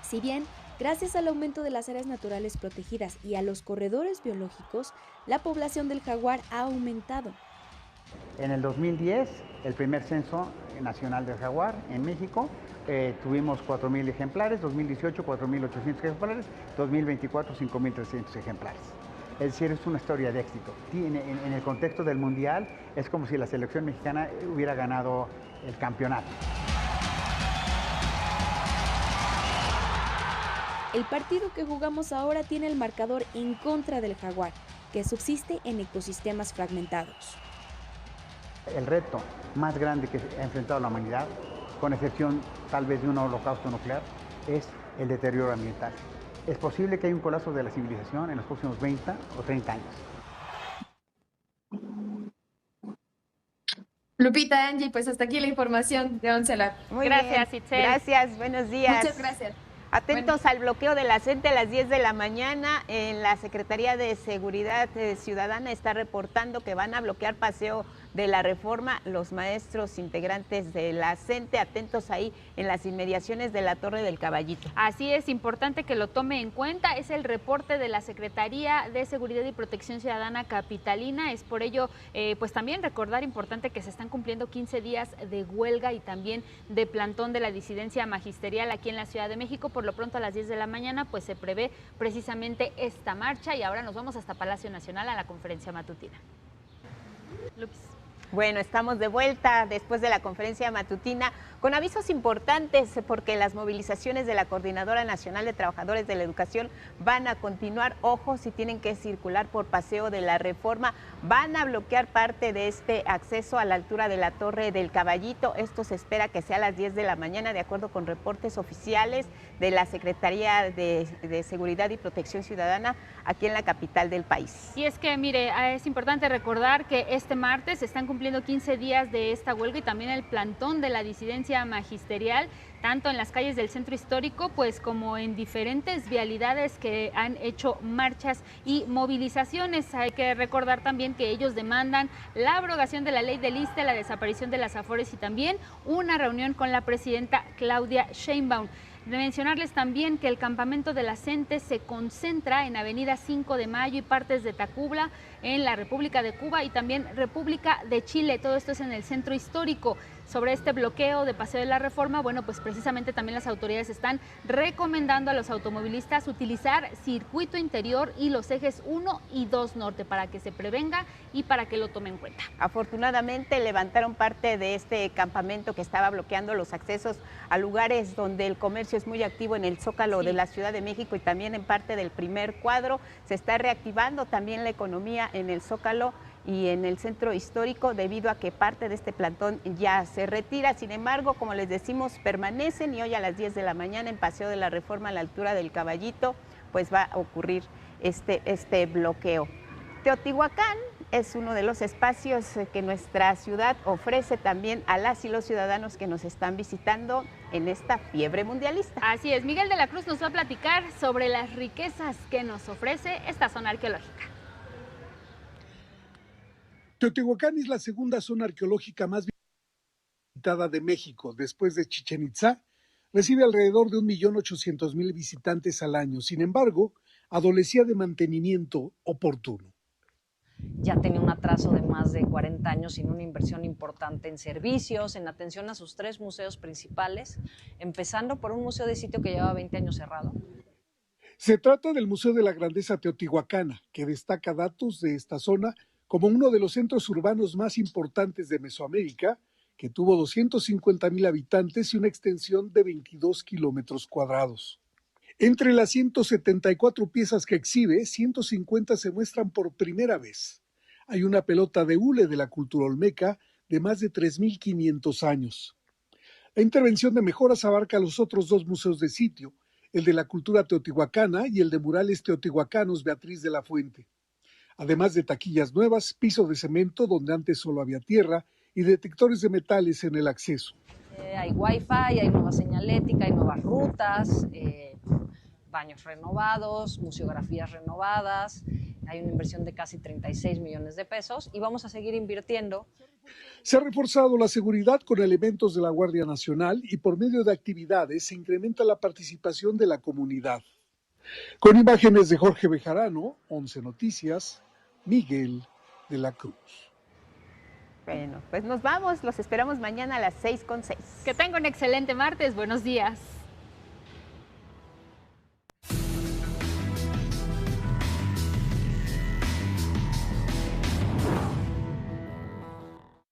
Si bien, gracias al aumento de las áreas naturales protegidas y a los corredores biológicos, la población del jaguar ha aumentado. En el 2010, el primer censo nacional del jaguar en México, tuvimos 4.000 ejemplares, 2018 4.800 ejemplares, 2024 5.300 ejemplares. Es decir, es una historia de éxito. En el contexto del Mundial, es como si la selección mexicana hubiera ganado el campeonato. El partido que jugamos ahora tiene el marcador en contra del jaguar, que subsiste en ecosistemas fragmentados. El reto más grande que ha enfrentado la humanidad con excepción tal vez de un holocausto nuclear, es el deterioro ambiental. Es posible que haya un colapso de la civilización en los próximos 20 o 30 años. Lupita, Angie, pues hasta aquí la información de 11 la. Muy gracias, bien. Itzel. Gracias, buenos días. Muchas gracias. Atentos al bloqueo de la CENTE a las 10 de la mañana. En la Secretaría de Seguridad Ciudadana está reportando que van a bloquear Paseo de la Reforma los maestros integrantes de la CENTE. Atentos ahí en las inmediaciones de la Torre del Caballito. Así es, importante que lo tome en cuenta. Es el reporte de la Secretaría de Seguridad y Protección Ciudadana capitalina. Es por ello, pues también recordar, importante que se están cumpliendo 15 días de huelga y también de plantón de la disidencia magisterial aquí en la Ciudad de México. Por lo pronto a las 10 de la mañana pues se prevé precisamente esta marcha y ahora nos vamos hasta Palacio Nacional a la conferencia matutina. Lupis. Bueno, estamos de vuelta después de la conferencia matutina con avisos importantes porque las movilizaciones de la Coordinadora Nacional de Trabajadores de la Educación van a continuar. Ojo, si tienen que circular por Paseo de la Reforma, van a bloquear parte de este acceso a la altura de la Torre del Caballito. Esto se espera que sea a las 10 de la mañana, de acuerdo con reportes oficiales de la Secretaría de Seguridad y Protección Ciudadana aquí en la capital del país. Y es que, mire, es importante recordar que este martes están cumpliendo 15 días de esta huelga y también el plantón de la disidencia magisterial, tanto en las calles del centro histórico, pues como en diferentes vialidades que han hecho marchas y movilizaciones. Hay que recordar también que ellos demandan la abrogación de la ley del ISSSTE, la desaparición de las Afores y también una reunión con la presidenta Claudia Sheinbaum. De mencionarles también que el campamento de la CENTE se concentra en Avenida 5 de Mayo y partes de Tacubla, en la República de Cuba y también República de Chile. Todo esto es en el centro histórico. Sobre este bloqueo de Paseo de la Reforma, bueno, pues precisamente también las autoridades están recomendando a los automovilistas utilizar circuito interior y los ejes 1 y 2 norte para que se prevenga y para que lo tomen en cuenta. Afortunadamente levantaron parte de este campamento que estaba bloqueando los accesos a lugares donde el comercio es muy activo en el Zócalo de la Ciudad de México y también en parte del primer cuadro. Se está reactivando también la economía en el Zócalo y en el centro histórico debido a que parte de este plantón ya se retira. Sin embargo, como les decimos, permanecen y hoy a las 10 de la mañana en Paseo de la Reforma a la altura del Caballito pues va a ocurrir este bloqueo. Teotihuacán es uno de los espacios que nuestra ciudad ofrece también a las y los ciudadanos que nos están visitando en esta fiebre mundialista. Así es, Miguel de la Cruz nos va a platicar sobre las riquezas que nos ofrece esta zona arqueológica. Teotihuacán es la segunda zona arqueológica más visitada de México, después de Chichén Itzá. Recibe alrededor de 1.800.000 visitantes al año. Sin embargo, adolecía de mantenimiento oportuno. Ya tenía un atraso de más de 40 años sin una inversión importante en servicios, en atención a sus 3 museos principales, empezando por un museo de sitio que llevaba 20 años cerrado. Se trata del Museo de la Grandeza Teotihuacana, que destaca datos de esta zona como uno de los centros urbanos más importantes de Mesoamérica, que tuvo 250.000 habitantes y una extensión de 22 kilómetros cuadrados. Entre las 174 piezas que exhibe, 150 se muestran por primera vez. Hay una pelota de hule de la cultura olmeca de más de 3.500 años. La intervención de mejoras abarca los otros 2 museos de sitio, el de la cultura teotihuacana y el de murales teotihuacanos Beatriz de la Fuente. Además de taquillas nuevas, piso de cemento donde antes solo había tierra y detectores de metales en el acceso. Hay wifi, hay nueva señalética, hay nuevas rutas, baños renovados, museografías renovadas, hay una inversión de casi 36 millones de pesos y vamos a seguir invirtiendo. Se ha reforzado la seguridad con elementos de la Guardia Nacional y por medio de actividades se incrementa la participación de la comunidad. Con imágenes de Jorge Bejarano, 11 Noticias, Miguel de la Cruz. Bueno, pues nos vamos, los esperamos mañana a las 6:06. Que tenga un excelente martes, buenos días.